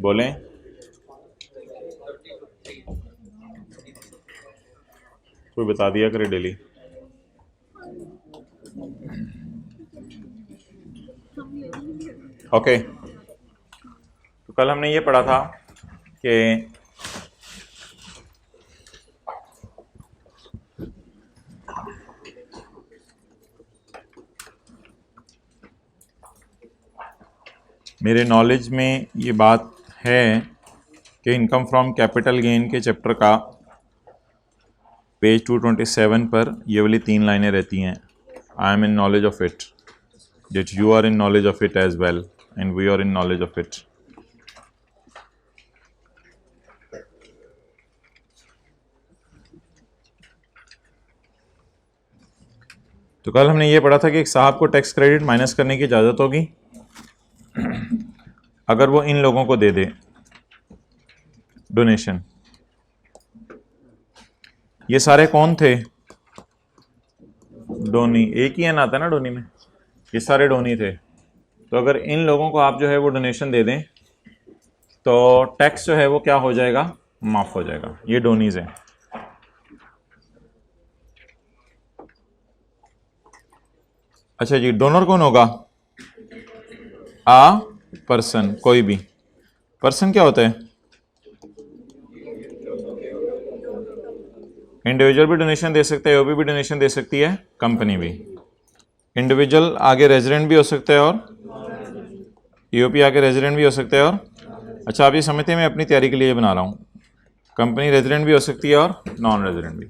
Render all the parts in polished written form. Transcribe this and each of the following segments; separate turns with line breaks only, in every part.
बोलें। कोई बता दिया करे डेली। ओके, तो कल हमने ये पढ़ा था कि मेरे नॉलेज में ये बात है कि इनकम फ्रॉम कैपिटल गेन के चैप्टर का पेज 227 पर ये वाली 3 लाइनें रहती हैं। I am in knowledge of it, that you are in knowledge of it as well and we are in knowledge of it. तो कल हमने ये पढ़ा था कि एक साहब को टैक्स क्रेडिट माइनस करने की इजाज़त होगी अगर वो इन लोगों को दे दे डोनेशन। ये सारे कौन थे? डोनी, एक ही एन आता है ना डोनी में, ये सारे डोनी थे। तो अगर इन लोगों को आप जो है वो डोनेशन दे दें तो टैक्स जो है वो क्या हो जाएगा? माफ हो जाएगा। ये डोनीज हैं। अच्छा जी, डोनर कौन होगा? आ पर्सन, कोई भी पर्सन क्या होता है? इंडिविजुअल भी डोनेशन दे सकता है, ईओपी भी डोनेशन दे सकती है, कंपनी भी। इंडिविजुअल आगे रेजिडेंट भी हो सकता है और ईओपी आगे रेजिडेंट भी हो सकता है। और अच्छा, आप ये समझते हैं मैं अपनी तैयारी के लिए बना रहा हूँ। कंपनी रेजिडेंट भी हो सकती है और नॉन रेजिडेंट भी।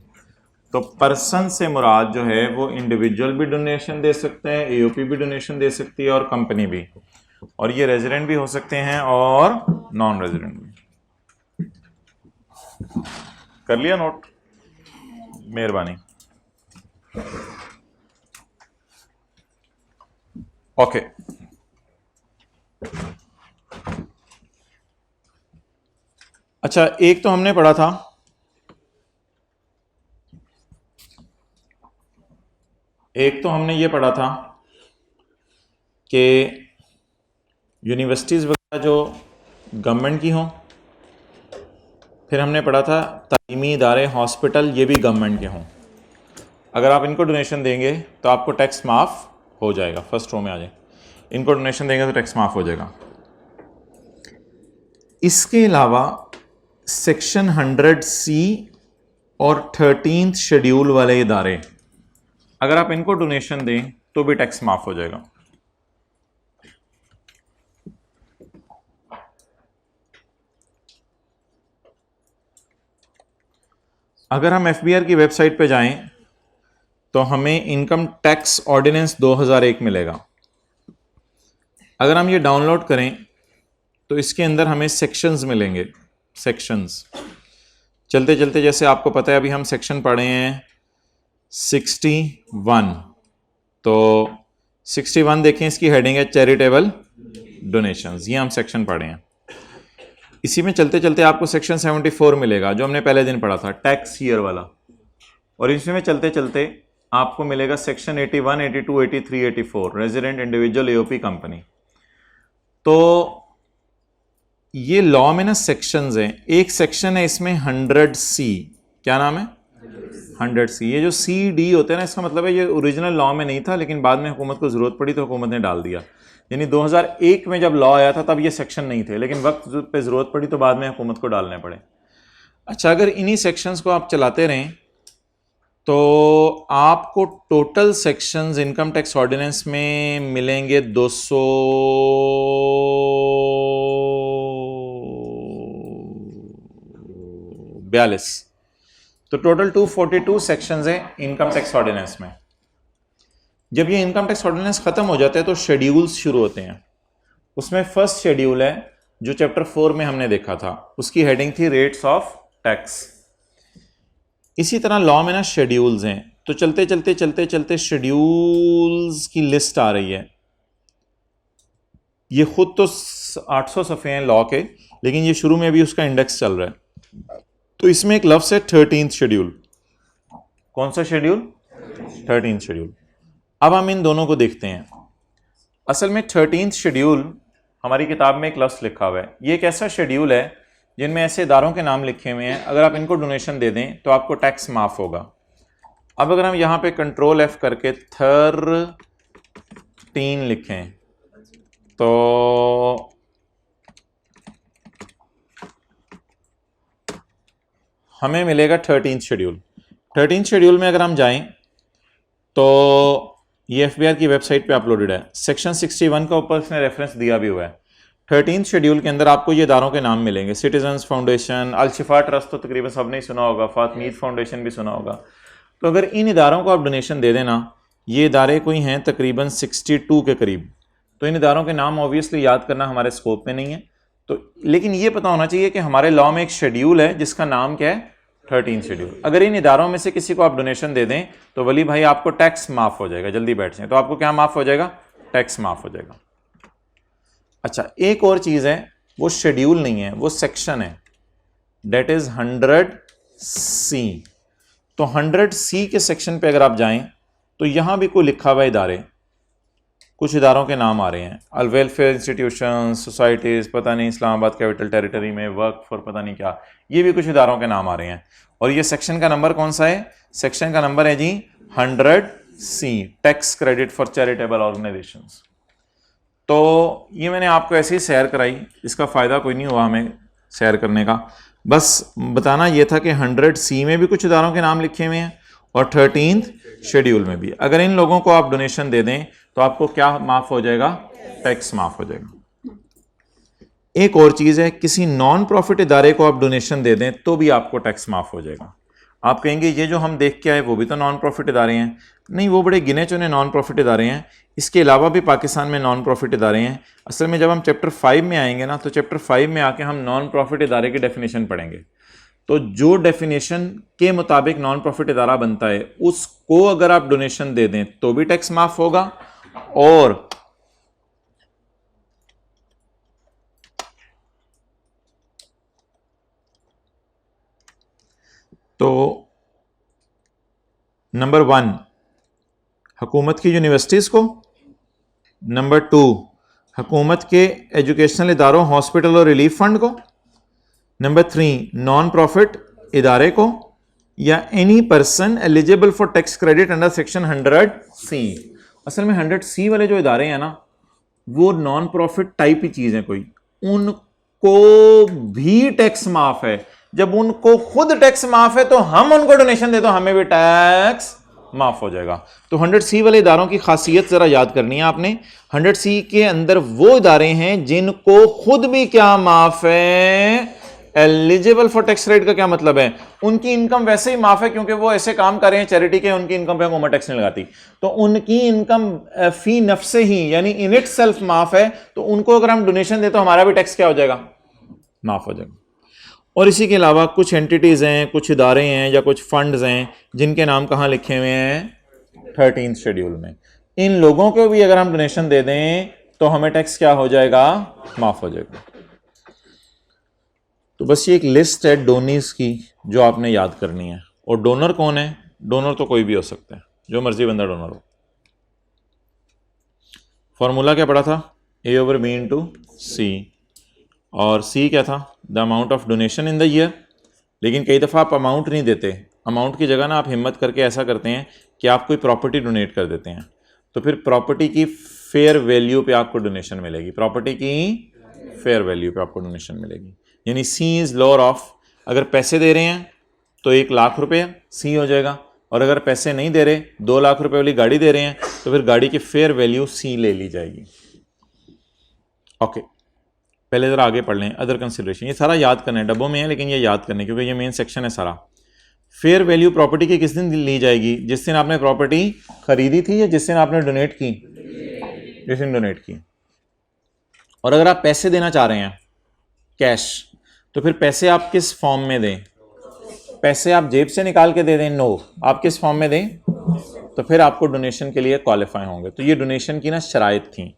तो पर्सन से मुराद जो है वो इंडिविजुअल भी डोनेशन दे सकते हैं, ईओपी भी डोनेशन दे सकती है और कंपनी भी। और ये रेजिडेंट भी हो सकते हैं और नॉन रेजिडेंट भी। कर लिया नोट? मेहरबानी। ओके, अच्छा एक तो हमने पढ़ा था ये पढ़ा था कि यूनिवर्सिटीज़ वगैरह जो गवर्नमेंट की हों। फिर हमने पढ़ा था तालीमी इदारे, हॉस्पिटल, ये भी गवर्नमेंट के हों। अगर आप इनको डोनेशन देंगे तो आपको टैक्स माफ़ हो जाएगा। फर्स्ट रो में आ जाए, इनको डोनेशन देंगे तो टैक्स माफ़ हो जाएगा। इसके अलावा सेक्शन 100C और 13th शेड्यूल वाले इदारे, अगर आप इनको डोनेशन दें तो भी टैक्स माफ़ हो जाएगा। अगर हम एफबीआर की वेबसाइट पे जाएं तो हमें इनकम टैक्स ऑर्डिनेंस 2001 मिलेगा। अगर हम ये डाउनलोड करें तो इसके अंदर हमें सेक्शंस मिलेंगे। सेक्शंस चलते चलते, जैसे आपको पता है अभी हम सेक्शन पढ़े हैं 61। तो 61 देखें, इसकी हेडिंग है चैरिटेबल डोनेशंस। ये हम सेक्शन पढ़े हैं। इसी में चलते चलते आपको सेक्शन 74 मिलेगा जो हमने पहले दिन पढ़ा था, टैक्स ईयर वाला। और इसमें चलते चलते आपको मिलेगा section 81, 82, 83, 84 resident, individual, EOP, company. तो ये लॉ में ना सेक्शंस हैं। एक सेक्शन है इसमें 100C, क्या नाम है? 100C। ये जो CD होते हैं ना, इसका मतलब है ये ओरिजिनल लॉ में नहीं था, लेकिन बाद में हुकूमत को ज़रूरत पड़ी तो हुकूमत ने डाल दिया। यानी 2001 में जब लॉ आया था तब ये सेक्शन नहीं थे, लेकिन वक्त पे ज़रूरत पड़ी तो बाद में हुकूमत को डालने पड़े। अच्छा, अगर इन्हीं सेक्शंस को आप चलाते रहें तो आपको total sections income tax ordinance में मिलेंगे 242। तो टोटल 242 सेक्शंस हैं इनकम टैक्स ऑर्डिनेंस में। जब ये इनकम टैक्स ऑर्डिनेंस खत्म हो जाता है तो शेड्यूल्स शुरू होते हैं। उसमें फर्स्ट शेड्यूल है जो चैप्टर 4 में हमने देखा था, उसकी हेडिंग थी रेट्स ऑफ टैक्स। इसी तरह लॉ में ना शेड्यूल्स हैं। तो चलते चलते चलते चलते शेड्यूल्स की लिस्ट आ रही है। ये खुद तो 800 सफ़े हैं लॉ के, लेकिन ये शुरू में भी उसका इंडेक्स चल रहा है। तो इसमें एक लफ्ज़ है 13th शेड्यूल। कौन सा शेड्यूल? 13th schedule. अब हम इन दोनों को देखते हैं। असल में 13th शेड्यूल हमारी किताब में एक लफ्ज़ लिखा हुआ है, ये एक ऐसा शेड्यूल है जिनमें ऐसे इदारों के नाम लिखे हुए हैं, अगर आप इनको डोनेशन दे दें तो आपको टैक्स माफ़ होगा। अब अगर हम यहाँ पे कंट्रोल F करके 13 लिखें तो हमें मिलेगा 13th शेड्यूल। 13th शेड्यूल में अगर हम जाएं तो ये एफबीआर की वेबसाइट पे अपलोडेड है। सेक्शन 61 का ऊपर इसने रेफरेंस दिया भी हुआ है। 13th शेड्यूल के अंदर आपको ये इदारों के नाम मिलेंगे, सिटीजन्स फाउंडेशन, अल-शिफा ट्रस्ट तो तकरीबन सबने ही सुना होगा, फातमीद फाउंडेशन भी सुना होगा। तो अगर इन इदारों को आप डोनेशन दे देना, ये इदारे कोई हैं तकरीबन 62 के करीब, तो इन इदारों के नाम ऑब्वियसली याद करना हमारे स्कोप में नहीं है। तो लेकिन ये पता होना चाहिए कि हमारे लॉ में एक शेड्यूल है जिसका नाम क्या है, 13 शेड्यूल। अगर इन इदारों में से किसी को आप डोनेशन दे दें तो वली भाई आपको टैक्स माफ हो जाएगा। जल्दी बैठ जाए, तो आपको क्या माफ हो जाएगा, टैक्स माफ हो जाएगा। अच्छा, एक और चीज है, वो शेड्यूल नहीं है, वो सेक्शन है, डेट इज 100C। तो 100C के सेक्शन पे अगर आप जाएं तो यहां भी कोई लिखा हुआ इदारे, कुछ इदारों के नाम आ रहे हैं, अल वेलफेयर इंस्टीट्यूशन, सोसाइटीज, पता नहीं इस्लामाबाद कैपिटल टेरिटरी में वर्क फॉर पता नहीं क्या, ये भी कुछ इदारों के नाम आ रहे हैं। और ये सेक्शन का नंबर कौन सा है, सेक्शन का नंबर है जी 100C, tax credit for charitable organisations. तो ये मैंने आपको ऐसे ही शेयर कराई, इसका फ़ायदा कोई नहीं हुआ हमें शेयर करने का, बस बताना ये था कि 100C में भी कुछ इदारों के नाम लिखे हुए हैं और 13th शेड्यूल में भी। अगर इन लोगों को आप डोनेशन दे दें तो आपको क्या माफ हो जाएगा, टैक्स माफ हो जाएगा। एक और चीज है, किसी नॉन प्रॉफिट इदारे को आप डोनेशन दे दें तो भी आपको टैक्स माफ हो जाएगा। आप कहेंगे ये जो हम देख के आए वो भी तो नॉन प्रॉफिट इदारे हैं। नहीं, वो बड़े गिने चुने नॉन प्रॉफिट इदारे हैं, इसके अलावा भी पाकिस्तान में नॉन प्रॉफिट इदारे हैं। असल में जब हम चैप्टर 5 में आएंगे ना, तो चैप्टर 5 में आके हम नॉन प्रॉफिट इदारे की डेफिनेशन पढ़ेंगे। तो जो डेफिनेशन के मुताबिक नॉन प्रॉफिट इदारा बनता है उसको अगर आप डोनेशन दे दें तो भी टैक्स माफ होगा, और तो नंबर 1 हुकूमत की यूनिवर्सिटीज को, नंबर 2 हुकूमत के एजुकेशनल इदारों, हॉस्पिटल और रिलीफ फंड को, नंबर 3 नॉन प्रॉफिट इदारे को, या any person eligible for tax credit under section 100C। असल में 100C वाले जो इदारे हैं ना, वो नॉन प्रॉफिट टाइप ही चीज है कोई, उनको भी टैक्स माफ है। जब उनको खुद टैक्स माफ है तो हम उनको डोनेशन दे तो हमें भी टैक्स माफ हो जाएगा। तो 100C वाले इदारों की खासियत जरा याद करनी है आपने। 100C के अंदर वो इदारे हैं जिनको खुद भी क्या माफ है, एलिजिबल फॉर टैक्स रेट का क्या मतलब है, उनकी इनकम वैसे ही माफ है क्योंकि वो ऐसे काम कर रहे हैं चैरिटी के, उनकी इनकम पे हुकूमत टैक्स नहीं लगाती, तो उनकी इनकम फी नफ्से ही यानी इन इट सेल्फ माफ है। तो उनको अगर हम डोनेशन दे तो हमारा भी टैक्स क्या हो जाएगा, माफ हो जाएगा। और इसी के अलावा कुछ एंटिटीज हैं, कुछ इदारे हैं या कुछ फंड्स हैं जिनके नाम कहाँ लिखे हुए हैं, 13th शेड्यूल में। इन लोगों को भी अगर हम डोनेशन दे दें तो हमें टैक्स क्या हो जाएगा, माफ हो जाएगा। तो बस ये एक लिस्ट है डोनीज की जो आपने याद करनी है। और डोनर कौन है, डोनर तो कोई भी हो सकता है, जो मर्जी बंदा डोनर हो। फॉर्मूला क्या पढ़ा था, A/B × C, और C क्या था, the amount of donation in the year. लेकिन कई दफ़ा आप अमाउंट नहीं देते, अमाउंट की जगह ना आप हिम्मत करके ऐसा करते हैं कि आप कोई प्रॉपर्टी डोनेट कर देते हैं, तो फिर प्रॉपर्टी की फेयर वैल्यू पे आपको डोनेशन मिलेगी, प्रॉपर्टी की फेयर वैल्यू पे आपको डोनेशन मिलेगी। यानी C इज़ लोअर ऑफ, अगर पैसे दे रहे हैं तो 1 लाख रुपये C हो जाएगा, और अगर पैसे नहीं दे रहे, 2 लाख रुपए वाली गाड़ी दे रहे हैं, तो फिर गाड़ी की फेयर वैल्यू C ले ली जाएगी। ओके, पहले ज़रा आगे पढ़ लें, अदर कंसिडरेशन। ये सारा याद करना है, डब्बों में है लेकिन ये याद करना है क्योंकि ये मेन सेक्शन है सारा। फेयर वैल्यू प्रॉपर्टी की किस दिन ली जाएगी, जिस दिन आपने प्रॉपर्टी खरीदी थी या जिस दिन आपने डोनेट की, जिस दिन डोनेट की। और अगर आप पैसे देना चाह रहे हैं कैश, तो फिर पैसे आप किस फॉर्म में दें, पैसे आप जेब से निकाल के दे दें, नो, आप किस फॉर्म में दें, तो फिर आपको डोनेशन के लिए क्वालिफाई होंगे। तो ये डोनेशन की ना शराइत थी।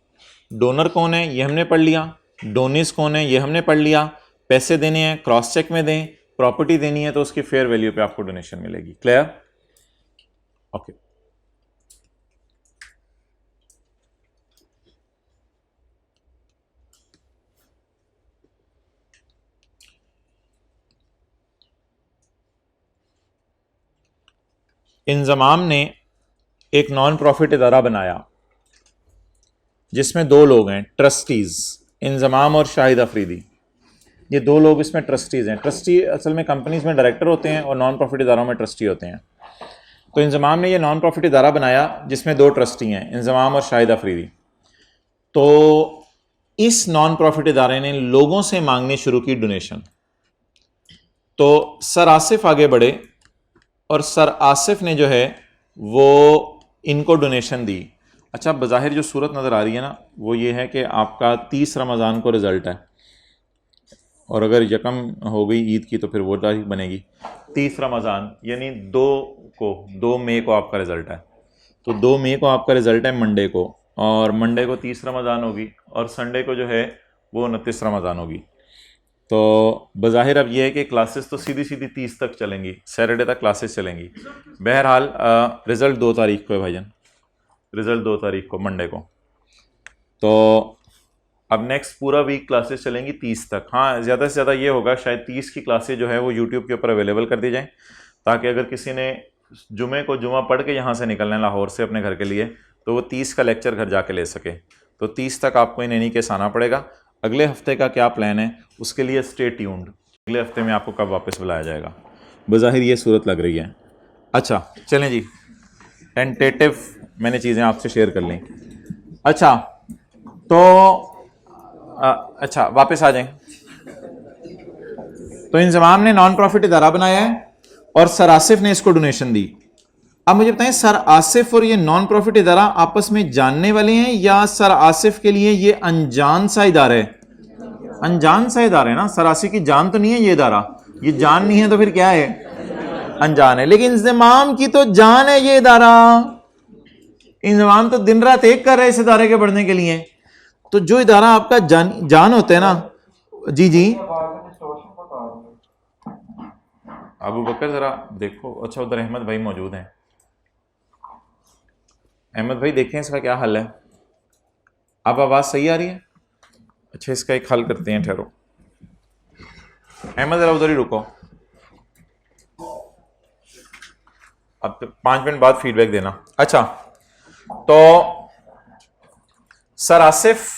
डोनर कौन है ये हमने पढ़ लिया, डोनीज कौन है ये हमने पढ़ लिया, पैसे देने हैं क्रॉस चेक में दें, प्रॉपर्टी देनी है तो उसकी फेयर वैल्यू पे आपको डोनेशन मिलेगी। Clear, okay. इंजमाम ने एक नॉन प्रॉफिट इदारा बनाया जिसमें दो लोग हैं ट्रस्टीज, इंजमाम और शाहिद अफरीदी। ये दो लोग इसमें ट्रस्टीज हैं। ट्रस्टी असल में कंपनीज में डायरेक्टर होते हैं और नॉन प्रॉफिट इदारों में ट्रस्टी होते हैं। तो इंजमाम ने ये नॉन प्रॉफिट इदारा बनाया जिसमें दो ट्रस्टी हैं, इंजमाम और शाहिद अफरीदी। तो इस नॉन प्रॉफिट इदारे ने लोगों से मांगनी शुरू की डोनेशन। तो सर आसिफ आगे बढ़े और सर आसिफ ने जो है वो इनको डोनेशन दी। अच्छा, बज़ाहिर जो सूरत नज़र आ रही है ना वो ये है कि आपका 30 रमज़ान को रिज़ल्ट है, और अगर यकम हो गई ईद की तो फिर वो तारीख बनेगी 30 रमज़ान, यानी 2 मई को आपका रिज़ल्ट है। तो 2 मई को आपका रिज़ल्ट है मंडे को, और मंडे को 30 रमज़ान होगी, और संडे को जो है वो 29 रमज़ान होगी। तो बज़ाहिर अब ये है कि क्लासेस तो सीधी सीधी 30 तक चलेंगी, सैटरडे तक क्लासेस चलेंगी। बहरहाल रिज़ल्ट 2 तारीख को है भाईजान, रिज़ल्ट 2 तारीख को मंडे को। तो अब नेक्स्ट पूरा वीक क्लासेस चलेंगी 30 तक। हाँ, ज़्यादा से ज़्यादा ये होगा शायद 30 की क्लासेस जो है वो यूट्यूब के ऊपर अवेलेबल कर दी जाएँ, ताकि अगर किसी ने जुमे को जुमा पढ़ के यहाँ से निकलना है लाहौर से अपने घर के लिए, तो वो 30 का लेक्चर घर जाके ले सके। तो 30 तक आपको इन एनी केस आना पड़ेगा। अगले हफ्ते का क्या प्लान है उसके लिए स्टे ट्यून्ड, अगले हफ्ते में आपको कब वापस बुलाया जाएगा। बज़ाहिर ये सूरत लग रही है। अच्छा चलें जी, टेंटेटिव मैंने चीज़ें आपसे शेयर कर ली। अच्छा तो अच्छा वापस आ जाएं। तो इंजमाम ने नॉन प्रॉफिट इदारा बनाया है और सर आसिफ ने इसको डोनेशन दी। अब मुझे बताएं, सर आसिफ और ये नॉन प्रॉफिट इदारा आपस में जानने वाले हैं या सर आसिफ के लिए ये अनजान सा इदारा है? अनजान सा इदारा है ना, सर आसिफ की जान तो नहीं है ये इदारा, ये जान नहीं है तो फिर क्या है? अनजान है। लेकिन इंजमाम की तो जान है ये इदारा, इंजमाम तो दिन रात एक कर रहे हैं इस इदारे के बढ़ने के लिए। तो जो इदारा आपका जान होता है ना, जी जी अबू बकर जरा देखो। अच्छा उधर अहमद भाई मौजूद हैं, अहमद भाई देखें इसका क्या हल है। अब आवाज सही आ रही है? अच्छा इसका एक हल करते हैं, ठहरो अहमद जरा उधर ही रुको, अब तो 5 मिनट बाद फीडबैक देना। अच्छा तो सर आसिफ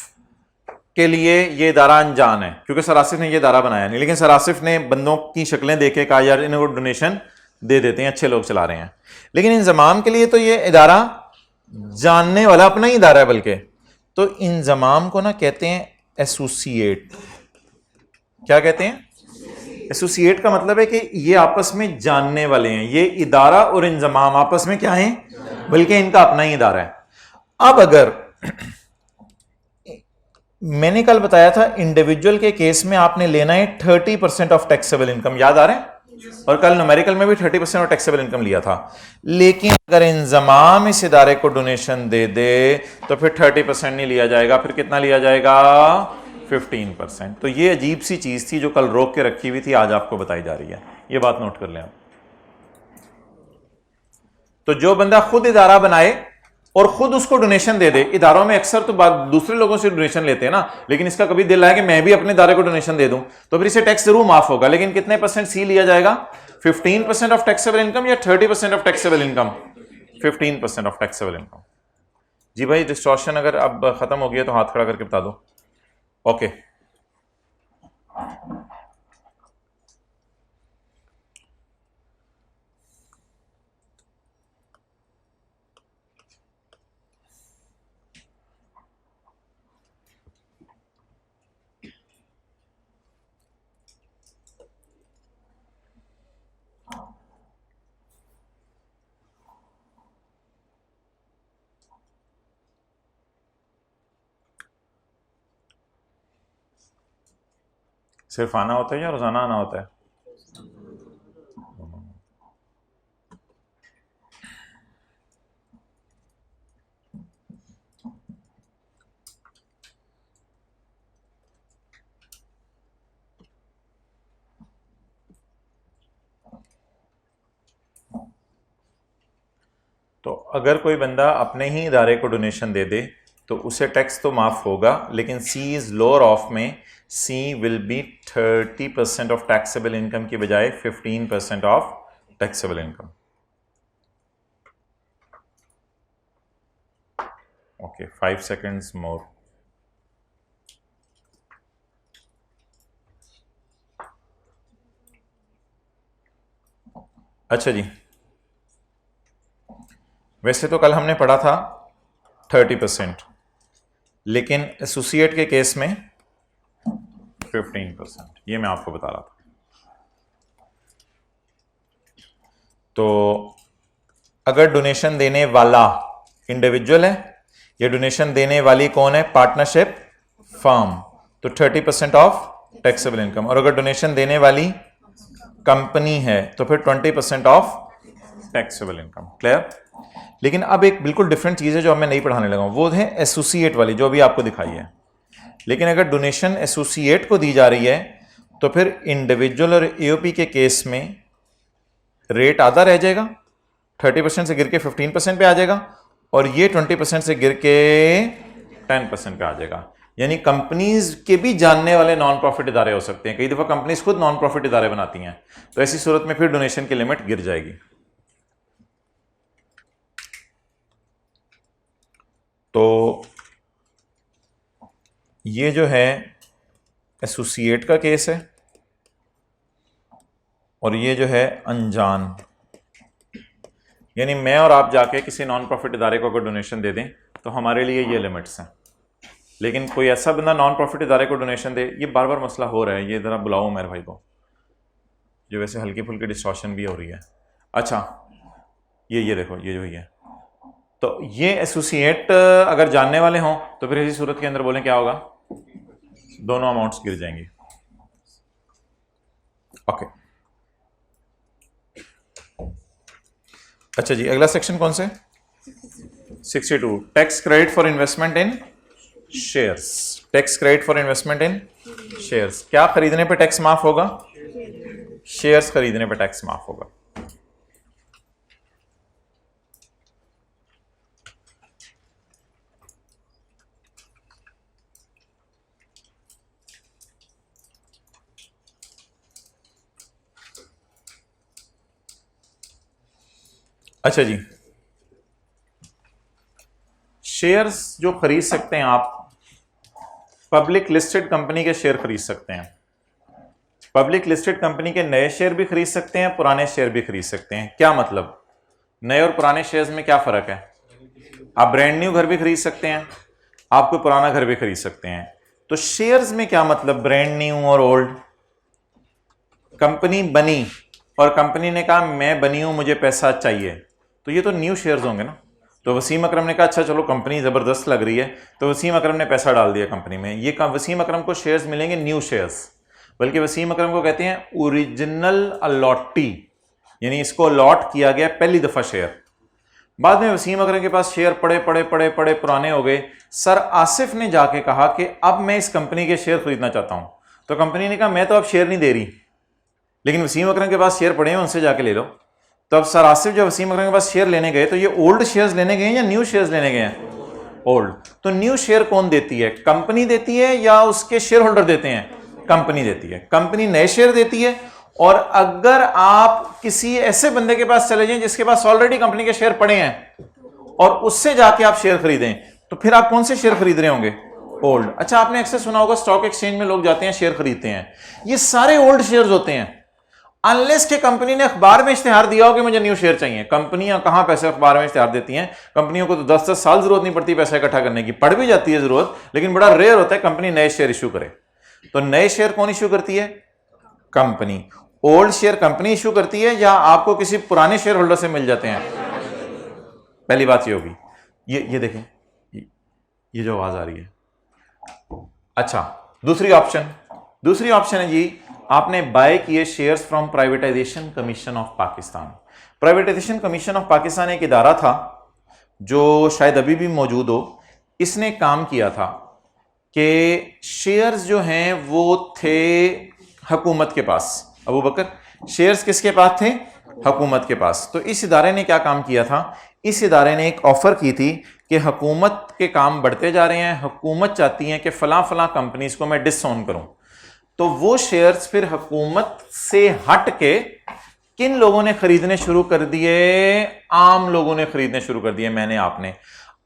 के लिए ये इदारा अनजान है क्योंकि सर आसिफ ने ये इदारा बनाया नहीं, लेकिन सर आसिफ ने बंदों की शक्लें देखे कहा यार इनको डोनेशन दे देते हैं, अच्छे लोग चला रहे हैं। लेकिन इंजमाम के लिए तो ये इदारा जानने वाला अपना ही इदारा है बल्कि। तो इंजमाम को ना कहते हैं एसोसिएट। क्या कहते हैं? एसोसिएट का मतलब है कि ये आपस में जानने वाले हैं, ये इदारा और इंजमाम आपस में क्या है, बल्कि इनका अपना ही इदारा है। अब अगर मैंने कल बताया था इंडिविजुअल के केस में आपने लेना है 30% ऑफ टैक्सेबल इनकम, याद आ रहा है? और कल न्यूमेरिकल में भी 30% ऑफ टैक्सेबल इनकम लिया था। लेकिन अगर इंजमाम इस इदारे को डोनेशन दे दे तो फिर 30% नहीं लिया जाएगा, फिर कितना लिया जाएगा? 15%। तो ये अजीब सी चीज थी जो कल रोक के रखी हुई थी, आज आपको बताई जा रही है। ये बात नोट कर लें आप। तो जो बंदा खुद इदारा बनाए और खुद उसको डोनेशन दे दे, इदारों में अक्सर तो दूसरे लोगों से डोनेशन लेते हैं ना, लेकिन इसका कभी दिल है कि मैं भी अपने इदारे को डोनेशन दे दूं, तो फिर इसे टैक्स जरूर माफ होगा। लेकिन कितने परसेंट सी लिया जाएगा? 15% ऑफ टैक्सेबल इनकम या 30% of taxable income? 15% of taxable income. जी भाई डिस्टॉर्शन अगर अब खत्म हो गया तो हाथ खड़ा करके बता दो। ओके सिर्फ आना होता है या रोजाना आना होता है? तो अगर कोई बंदा अपने ही इदारे को डोनेशन दे दे तो उसे टैक्स तो माफ होगा, लेकिन सी इज लोअर ऑफ में C will be 30% of taxable income की बजाय 15% of taxable income. Okay 5 seconds more. अच्छा जी, वैसे तो कल हमने पढ़ा था 30%, लेकिन एसोसिएट के केस में 15%, ये मैं आपको बता रहा था। तो अगर डोनेशन देने वाला इंडिविजुअल है या डोनेशन देने वाली कौन है, पार्टनरशिप फर्म, तो 30% ऑफ टैक्सेबल इनकम। और अगर डोनेशन देने वाली कंपनी है तो फिर 20% ऑफ टैक्सेबल इनकम। क्लियर? लेकिन अब एक बिल्कुल डिफरेंट चीज है जो अब मैं नहीं पढ़ाने लगा हूं, वो है एसोसिएट वाली जो अभी आपको दिखाई है। लेकिन अगर डोनेशन एसोसिएट को दी जा रही है तो फिर इंडिविजुअल और एओपी के केस में रेट आधा रह जाएगा, 30% से गिर के 15% पे आ जाएगा, और ये 20% से गिर के 10% पे आ जाएगा। यानी कंपनीज के भी जानने वाले नॉन प्रॉफिट इदारे हो सकते हैं। कई दफा कंपनीज खुद नॉन प्रॉफिट इदारे बनाती हैं, तो ऐसी सूरत में फिर डोनेशन की लिमिट गिर जाएगी। तो ये जो है एसोसिएट का केस है, और ये जो है अनजान, यानी मैं और आप जाके किसी नॉन प्रॉफिट इदारे को अगर डोनेशन दे दें तो हमारे लिए ये लिमिट्स हैं। लेकिन कोई ऐसा बंदा नॉन प्रॉफिट इदारे को डोनेशन दे, ये बार बार मसला हो रहा है, ये ज़रा बुलाओ मेरे भाई को, जो वैसे हल्की फुल्की डिस्टॉर्शन भी हो रही है। अच्छा, ये देखो, ये जो है, तो ये एसोसिएट अगर जानने वाले हों तो फिर इसी सूरत के अंदर बोलें क्या होगा, दोनों अमाउंट्स गिर जाएंगी। ओके, अच्छा जी, अगला सेक्शन कौन से? 62, tax credit for investment in shares. Tax credit for investment in shares, क्या खरीदने पे टैक्स माफ होगा? शेयर्स खरीदने पे टैक्स माफ होगा। अच्छा जी, शेयर्स जो खरीद सकते हैं आप, पब्लिक लिस्टेड कंपनी के शेयर खरीद सकते हैं। पब्लिक लिस्टेड कंपनी के नए शेयर भी खरीद सकते हैं, पुराने शेयर भी खरीद सकते हैं। क्या मतलब, नए और पुराने शेयर्स में क्या फर्क है? आप ब्रांड न्यू घर भी खरीद सकते हैं, आप कोई पुराना घर भी खरीद सकते हैं। तो शेयर्स में क्या मतलब, ब्रांड न्यू और ओल्ड? कंपनी बनी और कंपनी ने कहा मैं बनी हूं, मुझे पैसा चाहिए, तो ये तो न्यू शेयर्स होंगे ना। तो वसीम अकरम ने कहा अच्छा चलो कंपनी ज़बरदस्त लग रही है, तो वसीम अकरम ने पैसा डाल दिया कंपनी में। ये वसीम अकरम को शेयर्स मिलेंगे न्यू शेयर्स, बल्कि वसीम अकरम को कहते हैं ओरिजिनल अलॉटी, यानी इसको अलॉट किया गया पहली दफ़ा शेयर। बाद में वसीम अकरम के पास शेयर पड़े पड़े पड़े पड़े पुराने हो गए। सर आसिफ ने जाके कहा कि अब मैं इस कंपनी के शेयर खरीदना चाहता हूं, तो कंपनी ने कहा मैं तो अब शेयर नहीं दे रही, लेकिन वसीम अकरम के पास शेयर पड़े हैं, उनसे जाके ले लो। तो अब सर आसिफ जब वसीम अकरम के पास शेयर लेने गए, तो ये ओल्ड शेयर्स लेने गए या न्यू शेयर्स लेने गए हैं? ओल्ड। तो न्यू शेयर कौन देती है, कंपनी देती है या उसके शेयर होल्डर देते हैं? कंपनी देती है। कंपनी नए शेयर देती है, और अगर आप किसी ऐसे बंदे के पास चले जाएं जिसके पास ऑलरेडी कंपनी के शेयर पड़े हैं और उससे जाके आप शेयर खरीदें, तो फिर आप कौन से शेयर खरीद रहे होंगे? ओल्ड। अच्छा, आपने अक्सर सुना होगा स्टॉक एक्सचेंज में लोग जाते हैं शेयर खरीदते हैं, ये सारे ओल्ड शेयर्स होते हैं, अनलेस के कंपनी ने अखबार में इश्तेहार दिया हो कि मुझे न्यू शेयर चाहिए। कंपनियां कहां पैसे अखबार में इश्तेहार देती हैं? कंपनियों को तो 10-10 साल जरूरत नहीं पड़ती पैसा इकट्ठा करने की, पड़ भी जाती है जरूरत, लेकिन बड़ा रेयर होता है कंपनी नए शेयर इशू करे। तो नए शेयर कौन इशू करती है? Company. Old share company issue करती है या आपको किसी पुराने शेयर होल्डर से मिल जाते हैं? पहली बात ये होगी। ये देखें, ये जो आवाज आ रही है। अच्छा, दूसरी ऑप्शन है जी, आपने बाय किए shares from privatisation commission of Pakistan. Privatisation commission of Pakistan एक इदारा था जो शायद अभी भी मौजूद हो। इसने काम किया था कि शेयर्स जो हैं वो थे हुकूमत के पास। अबू बकर, शेयर्स किसके पास थे? हुकूमत के पास। तो इस इदारे ने क्या काम किया था? इस इदारे ने एक ऑफर की थी कि हुकूमत के काम बढ़ते जा रहे हैं, हुकूमत चाहती है कि फलां फलां कंपनीज को मैं डिसओन करूं, तो वो शेयर्स फिर हुकूमत से हट के किन लोगों ने खरीदने शुरू कर दिए? आम लोगों ने खरीदने शुरू कर दिए, मैंने आपने।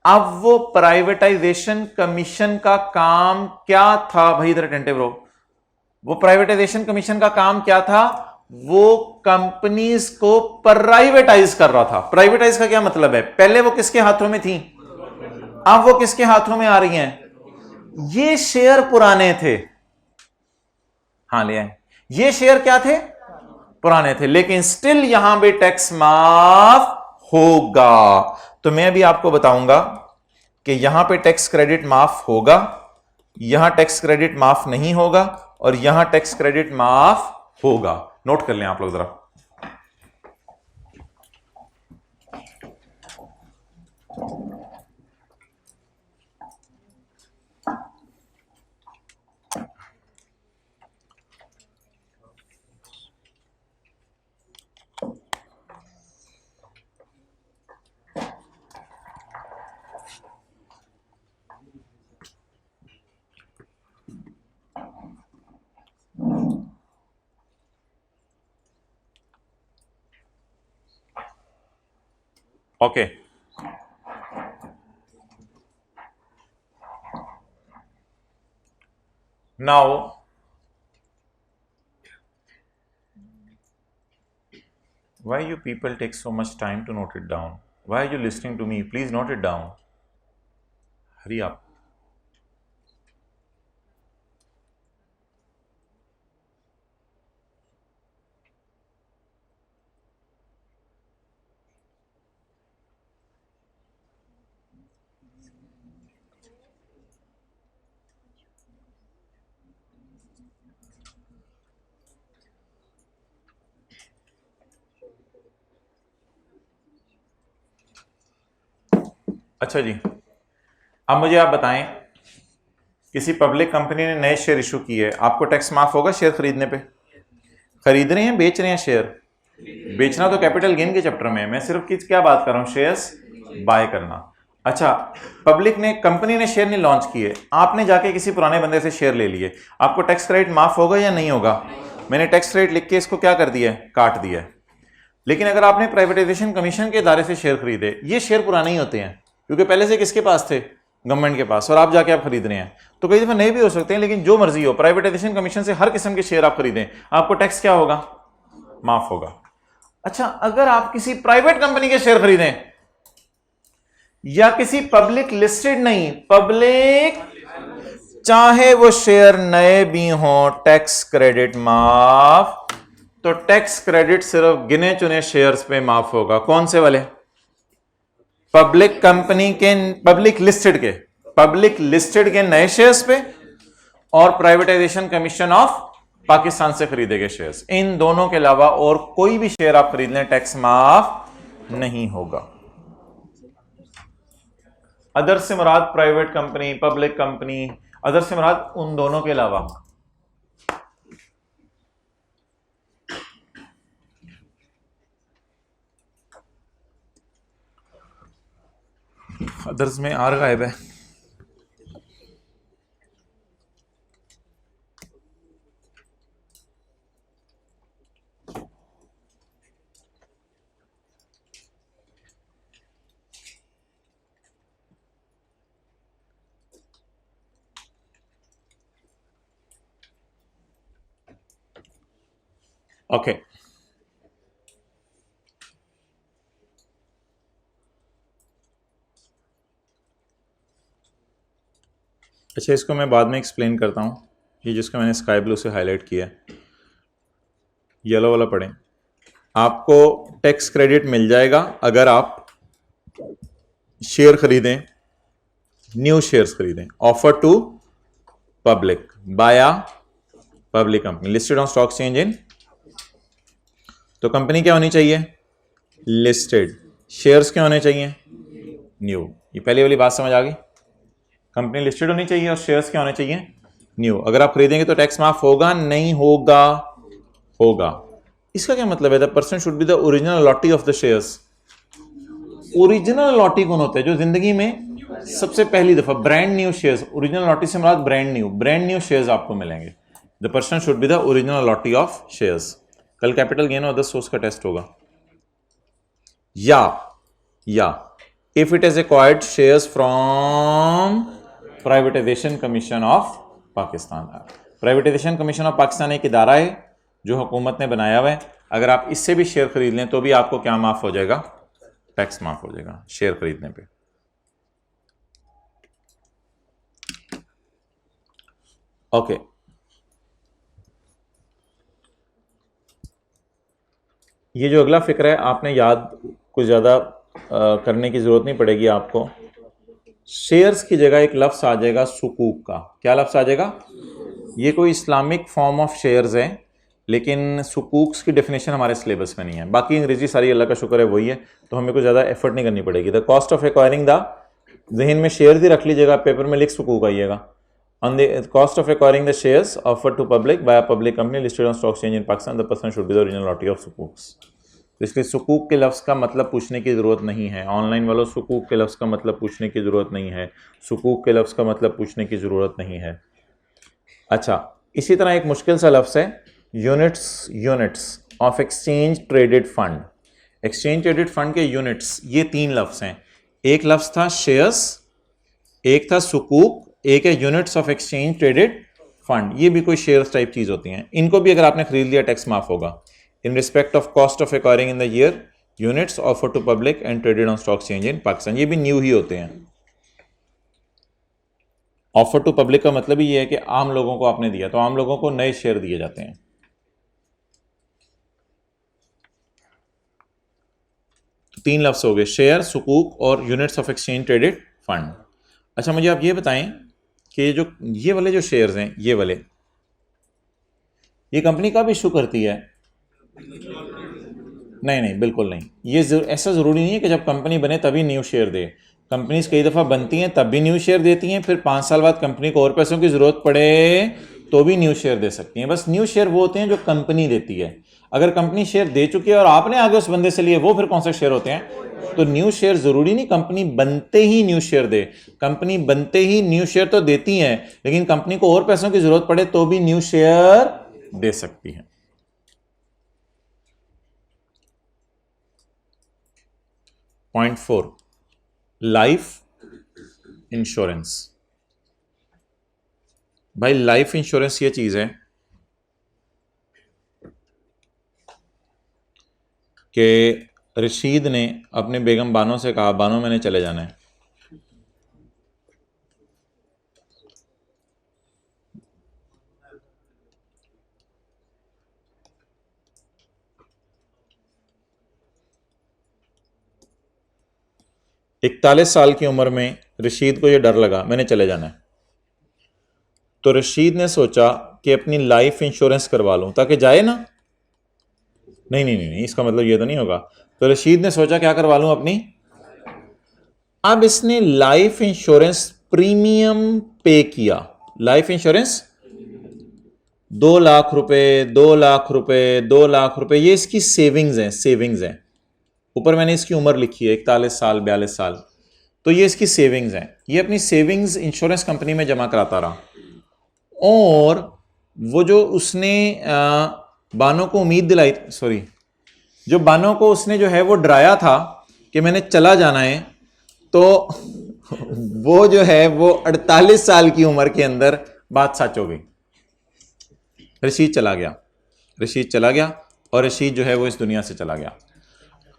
अब वो प्राइवेटाइजेशन कमीशन का काम क्या था भाई, इधर अटेंटिव रहो। वो प्राइवेटाइजेशन कमीशन का काम क्या था? वो कंपनीज को प्राइवेटाइज कर रहा था। प्राइवेटाइज का क्या मतलब है? पहले वो किसके हाथों में थी, अब वो किसके हाथों में आ रही हैं? ये शेयर पुराने थे, हाँ ले आए, ये शेयर क्या थे? पुराने थे, लेकिन स्टिल यहां पे टैक्स माफ होगा। तो मैं भी आपको बताऊंगा कि यहां पे टैक्स क्रेडिट माफ होगा, यहां टैक्स क्रेडिट माफ नहीं होगा, और यहां टैक्स क्रेडिट माफ होगा। नोट कर लें आप लोग जरा। Okay, now why you people take so much time to note it down? Why are you listening to me? Please note it down. Hurry up. अच्छा जी, अब मुझे आप बताएं, किसी पब्लिक कंपनी ने नए शेयर इशू किए, आपको टैक्स माफ होगा शेयर खरीदने पे? खरीद रहे हैं, बेच रहे हैं शेयर? बेचना तो कैपिटल गेन के चैप्टर में है, मैं सिर्फ क्या बात कर रहा हूं, शेयर्स बाय करना। अच्छा, पब्लिक ने, कंपनी ने शेयर नहीं लॉन्च किए, आपने जाके किसी पुराने बंदे से शेयर ले लिए, आपको टैक्स क्रेडिट माफ होगा या नहीं होगा? मैंने टैक्स क्रेडिट लिख के इसको क्या कर दिया है, काट दिया है। लेकिन अगर आपने प्राइवेटाइजेशन कमीशन के दायरे से शेयर खरीदे, ये शेयर पुराने ही होते हैं, क्योंकि पहले से किसके पास थे? गवर्नमेंट के पास, और आप जाके आप खरीद रहे हैं। तो कई दफा नहीं भी हो सकते हैं, लेकिन जो मर्जी हो, प्राइवेटाइजेशन कमीशन से हर किस्म के शेयर आप खरीदें, आपको टैक्स क्या होगा? माफ होगा। अच्छा, अगर आप किसी प्राइवेट कंपनी के शेयर खरीदें या किसी पब्लिक लिस्टेड, नहीं पब्लिक, चाहे वो शेयर नए भी हों, टैक्स क्रेडिट माफ। तो टैक्स क्रेडिट सिर्फ गिने चुने शेयर्स पे माफ होगा। कौन से वाले? पब्लिक कंपनी के, पब्लिक लिस्टेड के नए शेयर्स पे, और प्राइवेटाइजेशन कमीशन ऑफ पाकिस्तान से खरीदे गए शेयर्स। इन दोनों के अलावा और कोई भी शेयर आप खरीद लें, टैक्स माफ नहीं होगा। अदर से मुराद private company, public company, other से मुराद उन दोनों के अलावा। अदर्स में आर गायब है। ओके, अच्छा इसको मैं बाद में एक्सप्लेन करता हूँ। ये जिसको मैंने स्काई ब्लू से हाईलाइट किया है, येलो वाला पढ़ें। आपको टैक्स क्रेडिट मिल जाएगा अगर आप शेयर खरीदें, न्यू शेयर्स खरीदें, offer to public by a public company listed on stock exchange in. तो कंपनी क्या होनी चाहिए? लिस्टेड। शेयर्स क्या होने चाहिए? न्यू। ये पहली वाली बात समझ आ गई? कंपनी लिस्टेड होनी चाहिए और शेयर्स क्या होने चाहिए? न्यू। अगर आप खरीदेंगे तो टैक्स माफ होगा, नहीं होगा? होगा। इसका क्या मतलब है? The person should be the original allottee of the shares. Original allottee कौन होता है? जो जिंदगी में सबसे पहली दफा brand new shares, original allottee से मुराद ब्रांड न्यू शेयर्स आपको मिलेंगे। The person should be the original allottee of shares. कल कैपिटल गेन और अदर सोर्स का टेस्ट होगा। या if it is acquired shares from privatisation commission of Pakistan. Privatisation commission of Pakistan एक इदारा है जो हुकूमत ने बनाया हुआ है, अगर आप इससे भी शेयर खरीद लें तो भी आपको क्या माफ हो जाएगा, टैक्स माफ हो जाएगा शेयर खरीदने पे। ओके ये जो अगला फिक्र है आपने याद कुछ ज़्यादा करने की ज़रूरत नहीं पड़ेगी आपको। शेयर्स की जगह एक लफ्ज़ आ जाएगा सुकूक का। क्या लफ्ज़ आ जाएगा? ये कोई इस्लामिक फॉर्म ऑफ शेयर्स है, लेकिन सुकूक्स की डेफिनेशन हमारे सिलेबस में नहीं है। बाकी अंग्रेजी सारी अल्लाह का शुक्र है वही है, तो हमें कुछ ज़्यादा एफर्ट नहीं करनी पड़ेगी। The cost of acquiring the, जहन में शेयर ही रख लीजिएगा, पेपर में लिख सुकूक आइएगा। On the cost of acquiring the shares offer to public by a public company listed on stock exchange in Pakistan, the person should be the original allottee of सुकूक्स। इसलिए सुकूक के लफ्ज़ का मतलब पूछने की ज़रूरत नहीं है। ऑनलाइन वालों सुकूक के लफ्ज़ का मतलब पूछने की ज़रूरत नहीं है। सुकूक के लफ्ज़ का मतलब पूछने की ज़रूरत नहीं है। अच्छा, इसी तरह एक मुश्किल सा लफ्ज़ है units of exchange traded fund. Exchange traded fund के यूनिट्स, ये 3 लफ्ज़ हैं। एक लफ्ज़ था शेयर्स, एक था सुकूक, एक है units of exchange traded fund. ये भी कोई शेयर्स टाइप चीज़ होती हैं। इनको भी अगर आपने खरीद लिया टैक्स माफ होगा। In respect of cost of acquiring in the year, units offered to public and traded on stock exchange in Pakistan, ये भी न्यू ही होते हैं। ऑफर टू पब्लिक का मतलब ही ये है कि आम लोगों को आपने दिया, तो आम लोगों को नए शेयर दिए जाते हैं। तो 3 लफ्ज हो गए, शेयर, सुकूक और units of exchange traded fund. अच्छा मुझे आप ये बताएं कि ये वाले जो शेयर्स हैं, ये वाले, ये कंपनी कब इशू करती है? नहीं बिल्कुल नहीं। ये ऐसा ज़रूरी नहीं है कि जब कंपनी बने तभी न्यू शेयर दे। कंपनीज कई दफ़ा बनती हैं तब भी न्यू शेयर देती हैं, फिर 5 साल बाद कंपनी को और पैसों की ज़रूरत पड़े तो भी न्यू शेयर दे सकती हैं। बस न्यू शेयर वो होते हैं जो कंपनी देती है। अगर कंपनी शेयर दे चुकी है और आपने आगे उस बंदे से लिए, वो फिर कौन से शेयर होते हैं? तो न्यू शेयर ज़रूरी नहीं कंपनी बनते ही न्यू शेयर दे। कंपनी बनते ही न्यू शेयर तो देती हैं, लेकिन कंपनी को और पैसों की ज़रूरत पड़े तो भी न्यू शेयर दे सकती है। Point 4, life insurance. भाई लाइफ इंश्योरेंस ये चीज है कि रशीद ने अपने बेगम बानो से कहा, बानो मैंने चले जाना है। इकतालीस साल की उम्र में रशीद को यह डर लगा मैंने चले जाना है, तो रशीद ने सोचा कि अपनी लाइफ इंश्योरेंस करवा लूं ताकि जाए ना। नहीं, इसका मतलब ये तो नहीं होगा। तो रशीद ने सोचा क्या करवा लूं अपनी। अब इसने लाइफ इंश्योरेंस प्रीमियम पे किया। लाइफ इंश्योरेंस 2 लाख रुपए, 2 लाख रुपए, 2 लाख रुपए, ये इसकी सेविंग्स हैं। ऊपर मैंने इसकी उम्र लिखी है 41 साल, 42 साल, तो ये इसकी सेविंग्स हैं। ये अपनी सेविंग्स इंश्योरेंस कंपनी में जमा कराता रहा, और वो जो उसने बानो को उम्मीद दिलाई, जो बानो को उसने जो है वो डराया था कि मैंने चला जाना है, तो वो जो है वो 48 साल की उम्र के अंदर बात सच हो गई। रशीद चला गया और रशीद जो है वो इस दुनिया से चला गया।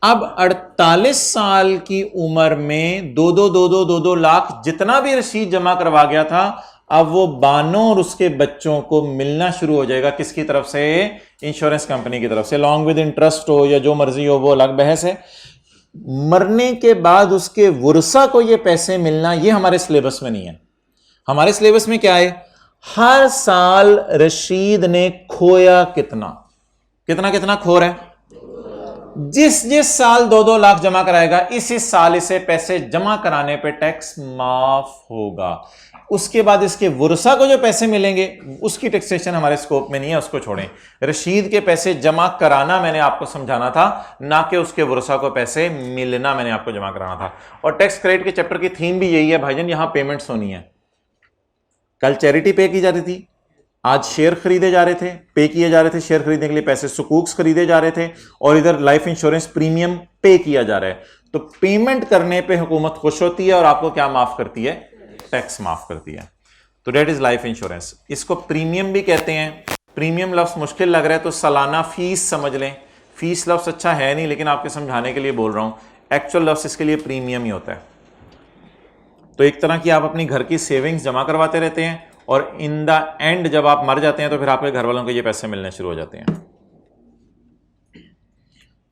अब 48 साल की उम्र में 2 लाख जितना भी रशीद जमा करवा गया था, अब वो बानो और उसके बच्चों को मिलना शुरू हो जाएगा। किसकी तरफ से? इंश्योरेंस कंपनी की तरफ से। लॉन्ग विद इंटरेस्ट हो या जो मर्जी हो, वो अलग बहस है। मरने के बाद उसके वुरसा को ये पैसे मिलना, ये हमारे सिलेबस में नहीं है। हमारे सिलेबस में क्या है? हर साल रशीद ने खोया कितना खो रहा है। जिस साल 2 लाख जमा कराएगा, इसी साल इसे पैसे जमा कराने पे टैक्स माफ होगा। उसके बाद इसके वुरसा को जो पैसे मिलेंगे उसकी टैक्सेशन हमारे स्कोप में नहीं है, उसको छोड़ें। रशीद के पैसे जमा कराना मैंने आपको समझाना था, ना कि उसके वुरसा को पैसे मिलना मैंने आपको जमा कराना था। और टैक्स क्रेडिट के चैप्टर की थीम भी यही है भाईजान, यहां पेमेंट्स होनी है। कल चैरिटी पे की जा रही थी, आज शेयर खरीदे जा रहे थे, पे किए जा रहे थे शेयर खरीदने के लिए पैसे, सुकूक्स खरीदे जा रहे थे, और इधर लाइफ इंश्योरेंस प्रीमियम पे किया जा रहा है। तो पेमेंट करने पे हुकूमत खुश होती है और आपको क्या माफ करती है? टैक्स माफ करती है। तो डेट इज लाइफ इंश्योरेंस। इसको प्रीमियम भी कहते हैं। प्रीमियम लफ्ज मुश्किल लग रहा है तो सालाना फीस समझ लें। फीस लफ्ज अच्छा है नहीं, लेकिन आपके समझाने के लिए बोल रहा हूं। एक्चुअल लफ्ज इसके लिए प्रीमियम ही होता है। तो एक तरह की आप अपनी घर की सेविंग्स जमा करवाते रहते हैं और इन द एंड जब आप मर जाते हैं तो फिर आपके घर वालों को ये पैसे मिलने शुरू हो जाते हैं।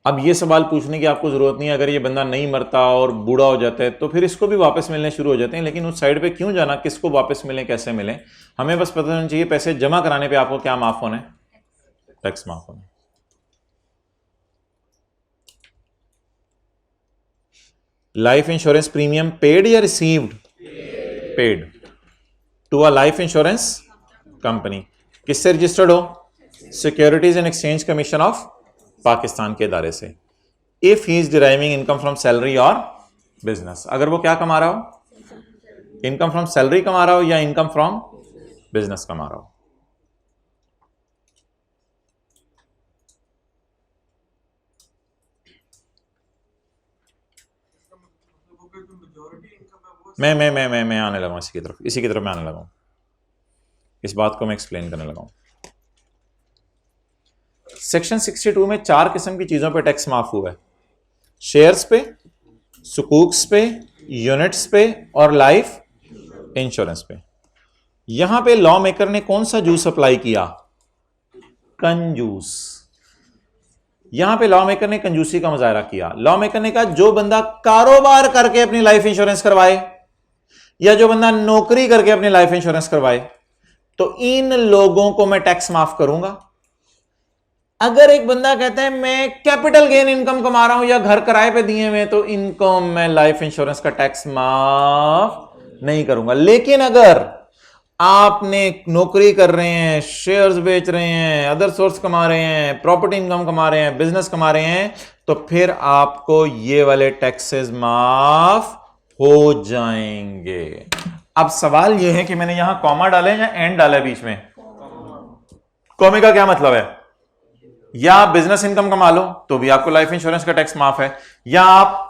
अब ये सवाल पूछने की आपको जरूरत नहीं है, अगर ये बंदा नहीं मरता और बूढ़ा हो जाता है तो फिर इसको भी वापस मिलने शुरू हो जाते हैं। लेकिन उस साइड पे क्यों जाना, किसको वापस मिले, कैसे मिले, हमें बस पता होना चाहिए पैसे जमा कराने पे आपको क्या माफ होना है? टैक्स माफ होना है। लाइफ इंश्योरेंस प्रीमियम पेड या received? Paid to a life insurance company. किससे रजिस्टर्ड हो? Securities and exchange commission of Pakistan के इदारे से। If he is deriving income from salary और बिजनेस, अगर वो क्या कमा रहा हो? इनकम फ्रॉम सैलरी कमा रहा हो या इनकम फ्रॉम बिजनेस कमा रहा हो। मैं आने लगा इसी की तरफ मैं आने लगा। इस बात को मैं एक्सप्लेन करने लगा हूं। सेक्शन 62 में 4 किस्म की चीजों पे टैक्स माफ हुआ है। शेयर्स पे, सुकूक्स पे, यूनिट्स पे और लाइफ इंश्योरेंस पे। यहां पे लॉ मेकर ने कौन सा जूस अप्लाई किया? कंजूस। यहां पे लॉ मेकर ने कंजूसी का मुजाहरा किया। लॉ मेकर ने कहा जो बंदा कारोबार करके अपनी लाइफ इंश्योरेंस करवाए या जो बंदा नौकरी करके अपनी लाइफ इंश्योरेंस करवाए तो इन लोगों को मैं टैक्स माफ करूंगा। अगर एक बंदा कहता है मैं कैपिटल गेन इनकम कमा रहा हूं या घर किराए पे दिए हुए तो इनको मैं लाइफ इंश्योरेंस का टैक्स माफ नहीं करूंगा। लेकिन अगर आपने नौकरी कर रहे हैं, शेयर्स बेच रहे हैं, अदर सोर्स कमा रहे हैं, प्रॉपर्टी इनकम कमा रहे हैं, बिजनेस कमा रहे हैं, तो फिर आपको ये वाले टैक्सेस माफ हो जाएंगे। अब सवाल यह है कि मैंने यहां कॉमा डाले या एंड डाला बीच में? कॉमे का क्या मतलब है? या आप बिजनेस इनकम कमा लो तो भी आपको लाइफ इंश्योरेंस का टैक्स माफ है, या आप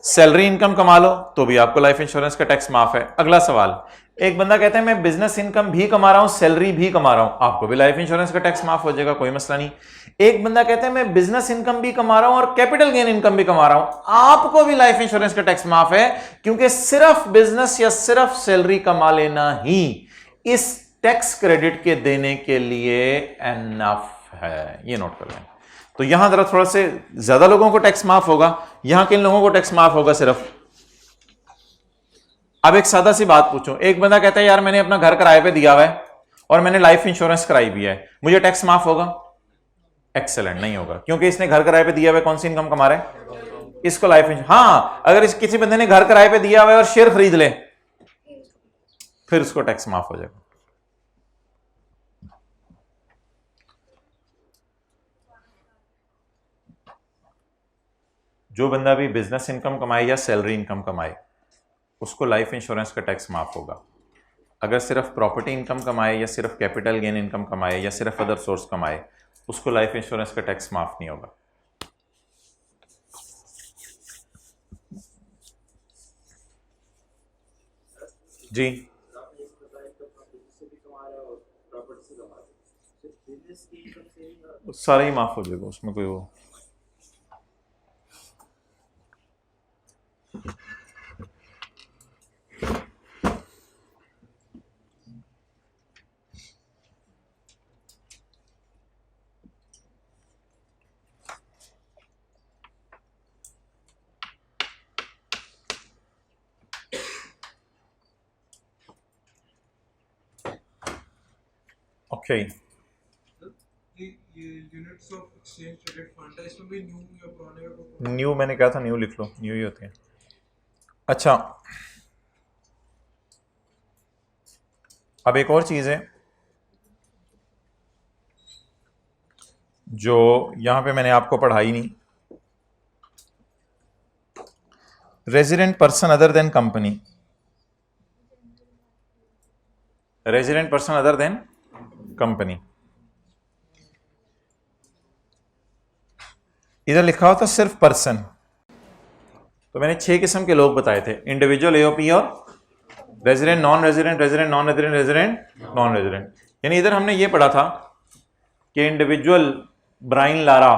सैलरी इनकम कमा लो तो भी आपको लाइफ इंश्योरेंस का टैक्स माफ है। अगला सवाल, एक बंदा कहता है मैं बिजनेस इनकम भी कमा रहा हूं, सैलरी भी कमा रहा हूं, आपको भी लाइफ इंश्योरेंस का टैक्स माफ हो जाएगा, कोई मसला नहीं। एक बंदा कहता है मैं बिजनेस इनकम भी कमा रहा हूं और कैपिटल गेन इनकम भी कमा रहा हूं, आपको भी लाइफ इंश्योरेंस का टैक्स माफ है, क्योंकि सिर्फ बिजनेस या सिर्फ सैलरी कमा लेना ही इस टैक्स क्रेडिट के देने के लिए एनफ है। ये नोट कर लें। तो यहां जरा थोड़ा से ज्यादा लोगों को टैक्स माफ होगा, यहां किन लोगों को टैक्स माफ होगा सिर्फ? अब एक सादा सी बात पूछूं, एक बंदा कहता है यार मैंने अपना घर किराए पे दिया हुआ है और मैंने लाइफ इंश्योरेंस कराई भी है, मुझे टैक्स माफ होगा? एक्सेलेंट, नहीं होगा, क्योंकि इसने घर किराए पे दिया हुआ है, कौन सी इनकम कमा रहा है? इसको लाइफ इंश्योरेंस। हाँ, अगर किसी बंदे ने घर किराए पे दिया हुआ है और शेयर खरीद ले फिर उसको टैक्स माफ हो जाएगा। जो बंदा भी बिजनेस इनकम कमाए या सैलरी इनकम कमाए उसको लाइफ इंश्योरेंस का टैक्स माफ होगा। अगर सिर्फ प्रॉपर्टी इनकम कमाए या सिर्फ कैपिटल गेन इनकम कमाए या सिर्फ अदर सोर्स कमाए उसको लाइफ इंश्योरेंस का टैक्स माफ नहीं होगा। जी, सारा ही माफ हो जाएगा, उसमें कोई वो okay.
Units of exchange traded fund है, इसमें भी न्यू या पुराने का
न्यू मैंने कहा था, न्यू लिख लो, न्यू ही होते हैं। अच्छा, अब एक और चीज है जो यहां पे मैंने आपको पढ़ाई नहीं। Resident person other than company, resident person other than company, इधर लिखा होता सिर्फ पर्सन, तो मैंने 6 किस्म के लोग बताए थे, इंडिविजुअल, एओपी और resident, non resident, resident non resident, resident non resident. यानी इधर हमने ये पढ़ा था कि इंडिविजुअल ब्राइन लारा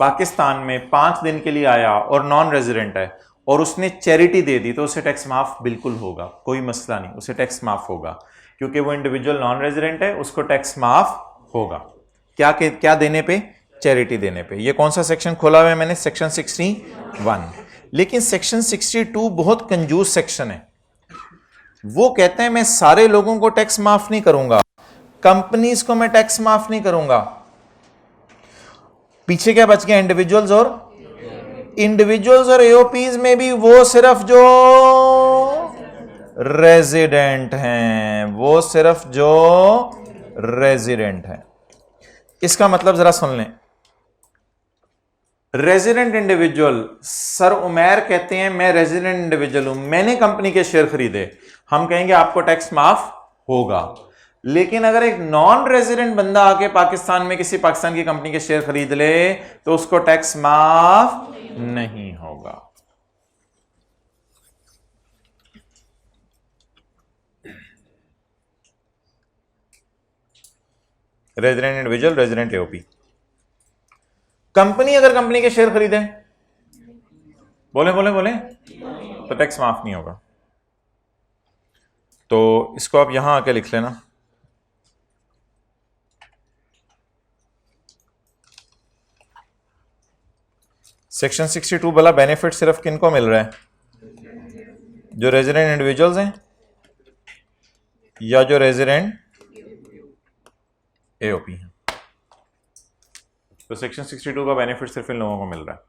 पाकिस्तान में 5 दिन के लिए आया और नॉन रेजिडेंट है और उसने चैरिटी दे दी तो उसे टैक्स माफ बिल्कुल होगा, कोई मसला नहीं, उसे टैक्स माफ होगा क्योंकि वो इंडिविजुअल नॉन रेजिडेंट है, उसको टैक्स माफ होगा। क्या देने पे? चैरिटी देने पे। ये कौन सा सेक्शन खोला हुआ है मैंने? सेक्शन 61। लेकिन सेक्शन 62 बहुत कंजूस सेक्शन है। वो कहते हैं मैं सारे लोगों को टैक्स माफ नहीं करूंगा, कंपनीज को मैं टैक्स माफ नहीं करूंगा। पीछे क्या बच गया? इंडिविजुअल्स और एओपीज में भी वो सिर्फ जो रेजिडेंट हैं, वो सिर्फ जो रेजिडेंट हैं। इसका मतलब जरा सुन लें। रेजिडेंट इंडिविजुअल, सर उमैर कहते हैं मैं रेजिडेंट इंडिविजुअल हूं, मैंने कंपनी के शेयर खरीदे, हम कहेंगे आपको टैक्स माफ होगा। लेकिन अगर एक नॉन रेजिडेंट बंदा आके पाकिस्तान में किसी पाकिस्तान की कंपनी के शेयर खरीद ले तो उसको टैक्स माफ नहीं होगा। Resident individual, resident AOP. Company अगर कंपनी के शेयर खरीदे, बोले तो टैक्स माफ नहीं होगा। तो इसको आप यहां आके लिख लेना। सेक्शन 62 वाला बेनिफिट सिर्फ किनको मिल रहा है? जो रेजिडेंट इंडिविजुअल्स हैं या जो रेजिडेंट एओपी हैं। तो सेक्शन 62 का बेनिफिट सिर्फ इन लोगों को मिल रहा है।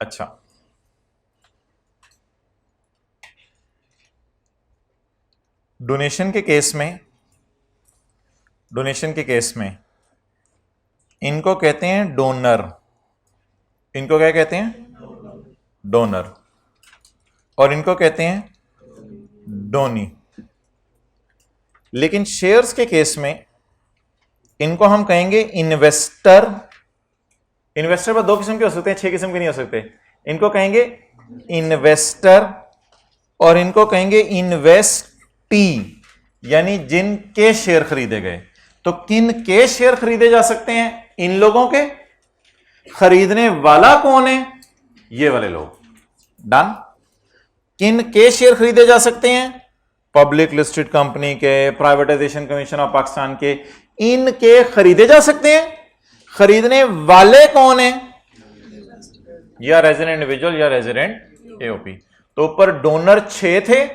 अच्छा, डोनेशन के केस में इनको कहते हैं डोनर। इनको क्या कहते हैं? डोनर। और इनको कहते हैं डोनी। लेकिन शेयर्स के केस में इनको हम कहेंगे इन्वेस्टर। इन्वेस्टर पर 2 किस्म के हो सकते हैं, 6 किस्म के नहीं हो सकते। इनको कहेंगे इन्वेस्टर और इनको कहेंगे इन्वेस्टी, यानी जिनके शेयर खरीदे गए। तो किन के शेयर खरीदे जा सकते हैं? इन लोगों के। खरीदने वाला कौन है? ये वाले लोग। डन। किन के शेयर खरीदे जा सकते हैं? पब्लिक लिस्टेड कंपनी के, प्राइवेटाइजेशन कमीशन ऑफ पाकिस्तान के, इनके खरीदे जा सकते हैं। खरीदने वाले कौन है? या रेजिडेंट इंडिविजुअल या रेजिडेंट एओपी। तो ऊपर डोनर 6 थे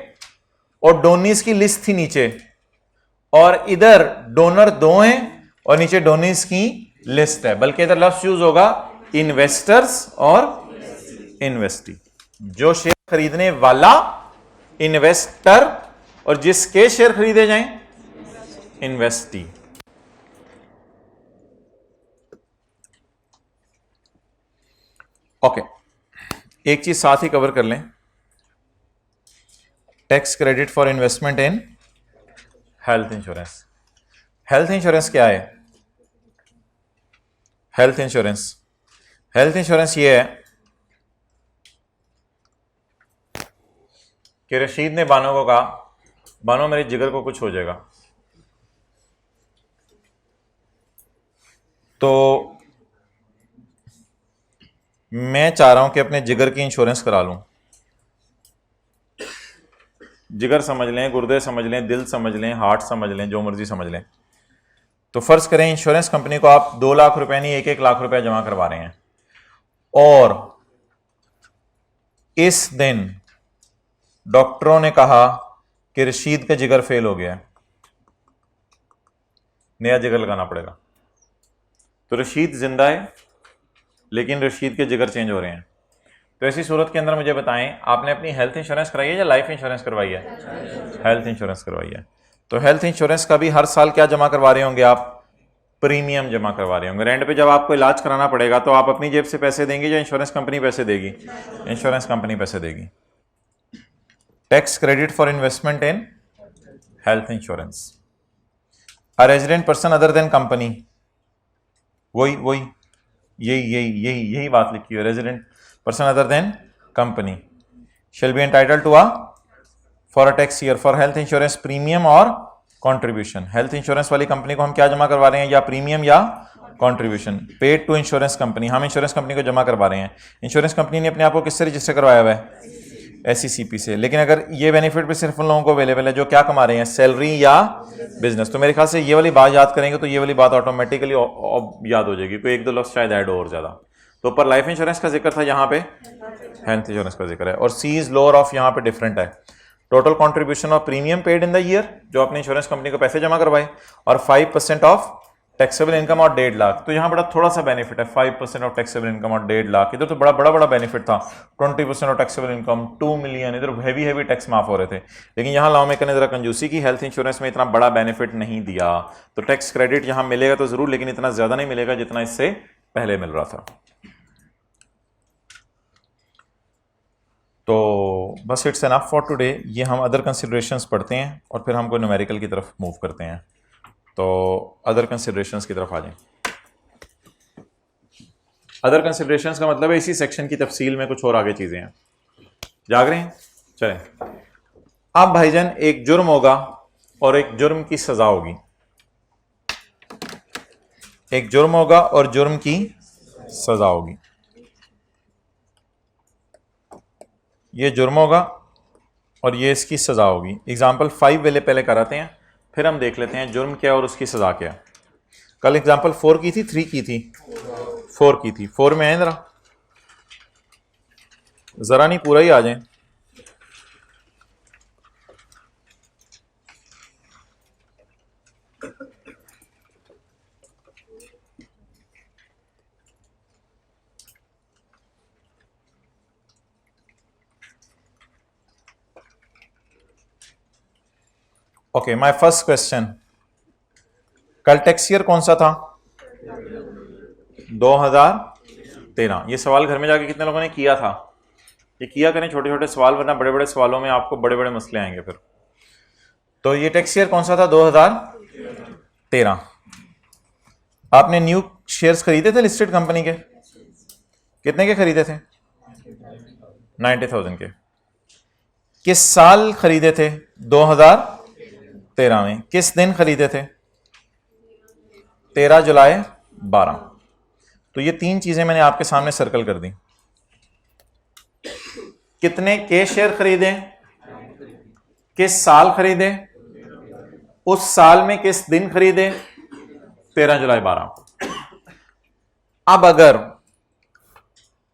और डोनीज की लिस्ट थी नीचे, और इधर डोनर 2 हैं और नीचे डोनीज की लिस्ट है। बल्कि इधर लफ्ज यूज होगा इन्वेस्टर्स और इन्वेस्टी। जो शेयर खरीदने वाला इन्वेस्टर और जिसके शेयर खरीदे जाएं इन्वेस्टी। ओके, एक चीज साथ ही कवर कर लें। Tax credit for investment in health insurance. Health insurance क्या है? हेल्थ इंश्योरेंस ये है कि रशीद ने बानो को कहा, बानो मेरे जिगर को कुछ हो जाएगा, तो मैं चाह रहा हूं कि अपने जिगर की इंश्योरेंस करा लूं। जिगर समझ लें, गुर्दे समझ लें, दिल समझ लें, हार्ट समझ लें, जो मर्जी समझ लें। तो फर्ज करें इंश्योरेंस कंपनी को आप 2 लाख रुपए नहीं 1-1 लाख रुपए जमा करवा रहे हैं, और इस दिन डॉक्टरों ने कहा कि रशीद का जिगर फेल हो गया है, नया जिगर लगाना पड़ेगा। तो रशीद जिंदा है लेकिन रशीद के जिगर चेंज हो रहे हैं। तो ऐसी सूरत के अंदर मुझे बताएं, आपने अपनी हेल्थ इंश्योरेंस कराई है या लाइफ इंश्योरेंस करवाई है? हेल्थ इंश्योरेंस करवाई है। तो हेल्थ इंश्योरेंस का भी हर साल क्या जमा करवा रहे होंगे आप? प्रीमियम जमा करवा रहे होंगे। रेंट पे जब आपको इलाज कराना पड़ेगा तो आप अपनी जेब से पैसे देंगे या इंश्योरेंस कंपनी पैसे देगी? इंश्योरेंस कंपनी पैसे देगी। Tax credit for investment in health insurance. A resident person other than company, वही वही यही बात लिखी है, resident person other than company shall be entitled to a for a tax year for health insurance premium और contribution. Health insurance वाली company को हम क्या जमा करवा रहे हैं, या प्रीमियम या contribution paid to insurance company, हम इंश्योरेंस कंपनी को जमा करवा रहे हैं। इंश्योरेंस कंपनी ने अपने आप को किससे रजिस्टर करवाया हुआ है, SECP से। लेकिन अगर ये बेनिफिट भी सिर्फ उन लोगों को अवेलेबल है जो क्या कमा रहे हैं, सैलरी या बिजनेस, तो मेरे ख्याल से ये वाली बात याद करेंगे तो ये वाली बात ऑटोमेटिकली याद हो जाएगी, कोई एक दो लफ्ज शायद ऐड हो और ज्यादा। तो ऊपर लाइफ इंश्योरेंस का जिक्र था, यहाँ पे हेल्थ इंश्योरेंस का जिक्र है, और सी इज लोअर ऑफ यहाँ पे डिफरेंट है। Total contribution of premium paid in the year, जो अपने इंश्योरेंस कंपनी को पैसे जमा करवाए, और 5% ऑफ टैक्सेबल इनकम और 1.5 लाख। तो यहाँ बड़ा थोड़ा सा बेनिफिट है, 5% ऑफ टैक्सेबल इनकम और 1.5 लाख। इधर तो बड़ा बेनिफिट था, 20% ऑफ टैक्सेबल इनकम 2 मिलियन, इधर हैवी टैक्स माफ हो रहे थे। लेकिन यहाँ लॉ मेकर ने जरा कंजूसी की, हेल्थ इंश्योरेंस में इतना बड़ा बेनिफिट नहीं दिया, तो टैक्स क्रेडिट यहाँ मिलेगा तो जरूर, लेकिन इतना ज्यादा नहीं मिलेगा जितना इससे पहले मिल रहा था। तो बस इट्स एनफ फॉर टुडे। ये हम अदर कंसिडरेशंस पढ़ते हैं और फिर हमको न्यूमेरिकल की तरफ मूव करते हैं। तो अदर कंसिडरेशंस की तरफ आ जाएं। अदर कंसिडरेशंस का मतलब है इसी सेक्शन की तफसील में कुछ और आगे चीजें हैं। जाग रहे हैं, चलें। अब भाईजान एक जुर्म होगा और एक जुर्म की सजा होगी। एक जुर्म होगा और जुर्म की सजा होगी। ये जुर्म होगा और ये इसकी सजा होगी। एग्जाम्पल 5 वाले पहले कराते हैं, फिर हम देख लेते हैं जुर्म क्या और उसकी सजा क्या। कल एग्जाम्पल 4 की थी, 3 की थी, 4 की थी। 4 में है, जरा नहीं पूरा ही आ जाए। ओके, माय फर्स्ट क्वेश्चन, कल टैक्स ईयर कौन सा था, 2013। ये सवाल घर में जाके कितने लोगों ने किया था? ये किया करें छोटे छोटे सवाल, वरना बड़े बड़े सवालों में आपको बड़े बड़े मसले आएंगे फिर। तो ये टैक्स ईयर कौन सा था, 2013। आपने न्यू शेयर्स खरीदे थे लिस्टेड कंपनी के, कितने के खरीदे थे? 90,000 के। किस साल खरीदे थे? 2013 में। किस दिन खरीदे थे? 13 जुलाई 12। तो ये 3 चीजें मैंने आपके सामने सर्कल कर दी। कितने के शेयर खरीदे, किस साल खरीदे, उस साल में किस दिन खरीदे, 13 जुलाई 12। अब अगर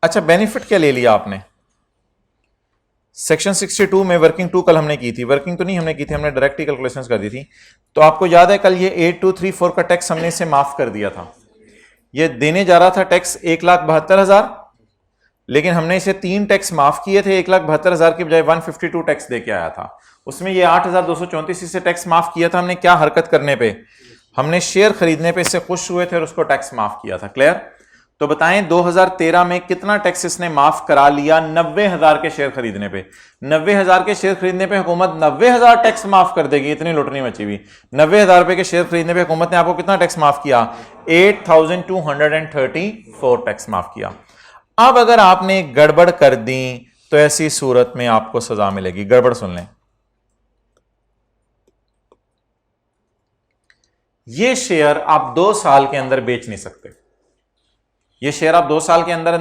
अच्छा बेनिफिट क्या ले लिया आपने? सेक्शन 62 में वर्किंग 2 कल हमने की थी, वर्किंग तो नहीं हमने की थी, हमने डायरेक्ट ही कैलकुलेशंस कर दी थी। तो आपको याद है कल ये 8234 का टैक्स हमने इसे माफ कर दिया था। ये देने जा रहा था टैक्स 1,72,000, लेकिन हमने इसे 3 टैक्स माफ किए थे। 1,72,000 की बजाय 152 टैक्स दे के आया था। उसमें ये 8,234 से टैक्स माफ किया था हमने। क्या हरकत करने पे? हमने शेयर खरीदने पे इससे खुश हुए थे और उसको टैक्स माफ किया था। क्लियर? तो बताएं 2013 में कितना टैक्स इसने माफ करा लिया? 90,000 के शेयर खरीदने पे। 90,000 के शेयर खरीदने पे हुकूमत 90,000 टैक्स माफ कर देगी, इतनी लुटनी मची हुई। 90,000 रुपए के शेयर खरीदने पे हुकूमत ने आपको कितना टैक्स माफ किया? 8,234 टैक्स माफ किया। अब अगर आपने गड़बड़ कर दी तो ऐसी सूरत में आपको सजा मिलेगी। गड़बड़ सुन लें, ये शेयर आप 2 साल के अंदर बेच नहीं सकते। ये शेयर आप 2 साल के अंदर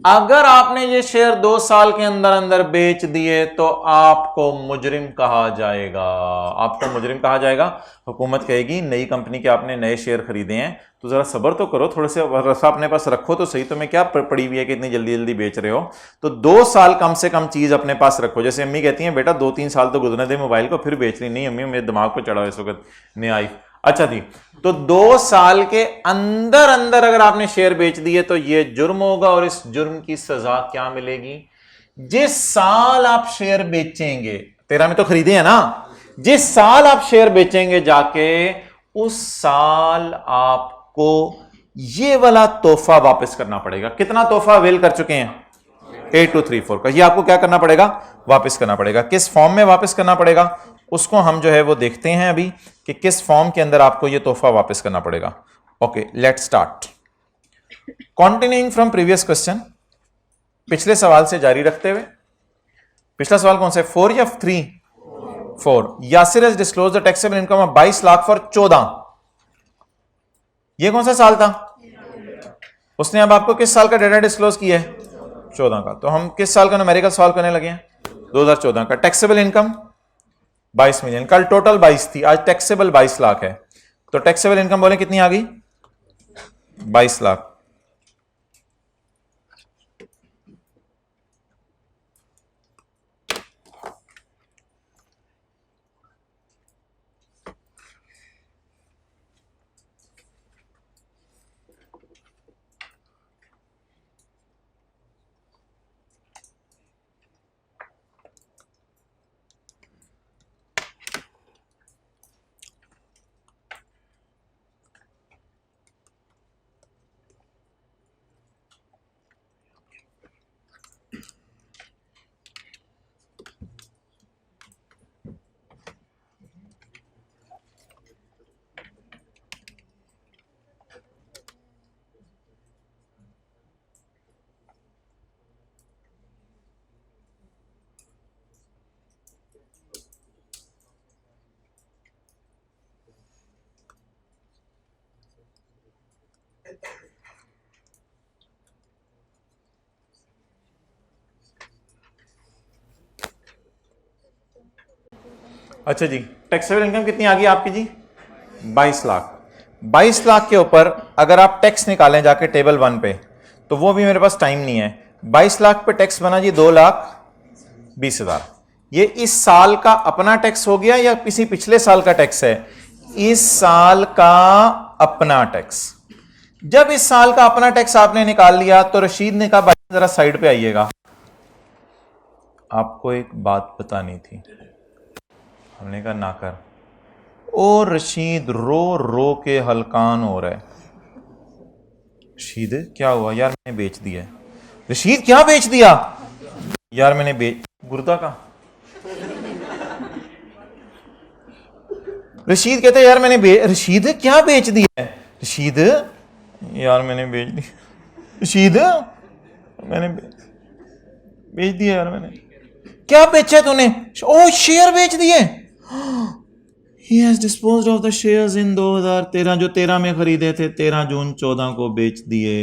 अगर आपने ये शेयर 2 साल के अंदर बेच दिए तो आपको मुजरिम कहा जाएगा। आपको मुजरिम कहा जाएगा। हुकूमत कहेगी नई कंपनी के आपने नए शेयर खरीदे हैं तो जरा सब्र तो करो, थोड़े से रसा अपने पास रखो तो सही। तुम्हें क्या पड़ी हुई है कि इतनी जल्दी जल्दी बेच रहे हो? तो 2 साल कम से कम चीज अपने पास रखो। जैसे अम्मी कहती हैं बेटा 2-3 साल तो गुजरने दे मोबाइल को, फिर बेच रही। नहीं अम्मी, मेरे दिमाग को चढ़ा इस वक्त नहीं आई। अच्छा थी, तो 2 साल के अंदर अगर आपने शेयर बेच दिए तो यह जुर्म होगा। और इस जुर्म की सजा क्या मिलेगी? जिस साल आप शेयर बेचेंगे, 13 में तो खरीदे हैं ना, जिस साल आप शेयर बेचेंगे जाके उस साल आपको ये वाला तोहफा वापस करना पड़ेगा। कितना तोहफा अवेल कर चुके हैं? 8234 का। ये आपको क्या करना पड़ेगा, वापस करना पड़ेगा। किस फॉर्म में वापस करना पड़ेगा उसको हम जो है वो देखते हैं अभी कि किस फॉर्म के अंदर आपको ये तोहफा वापस करना पड़ेगा। Okay, let's start. Continuing from previous question, पिछले सवाल से जारी रखते हुए, पिछला सवाल कौन सा है, 4 या 3? 4। Yasir has disclose the taxable income of 22 lakh for 14। ये कौन सा साल था? उसने अब आपको किस साल का डेटा डिस्क्लोज किया है? 14 का। तो हम किस साल का न्यूमेरिकल सॉल्व करने लगे हैं? 2014 का। टैक्सेबल इनकम 22 मिलियन, कल टोटल 22 थी, आज टैक्सेबल 22 लाख है। तो टैक्सेबल इनकम बोले कितनी आ गई? 22 लाख। अच्छा जी, टैक्सेबल इनकम कितनी आ गई आपकी जी? 22 लाख। 22 लाख के ऊपर अगर आप टैक्स निकालें जाके टेबल 1 पे, तो वो भी मेरे पास टाइम नहीं है। 22 लाख पे टैक्स बना जी 2,20,000। ये इस साल का अपना टैक्स हो गया या किसी पिछले साल का टैक्स है? इस साल का अपना टैक्स। जब इस साल का अपना टैक्स आपने निकाल लिया तो रशीद ने कहा भाई जरा साइड पे आइएगा, आपको एक बात बतानी थी। हमने कहा ना कर। ओ रशीद रो रो के हलकान हो रहा है। रशीद क्या हुआ? यार मैंने बेच दिया। रशीद क्या बेच दिया? यार मैंने गुर्दा का। रशीद कहते यार मैंने रशीद क्या बेच दिया है? रशीद यार मैंने बेच दिया। रशीद मैंने बेच दिया यार मैंने। क्या बेचा तूने? ओ शेयर बेच दिए। He has disposed of the shares in 2013, जो 13 में खरीदे थे, 13 जून 14 को बेच दिए।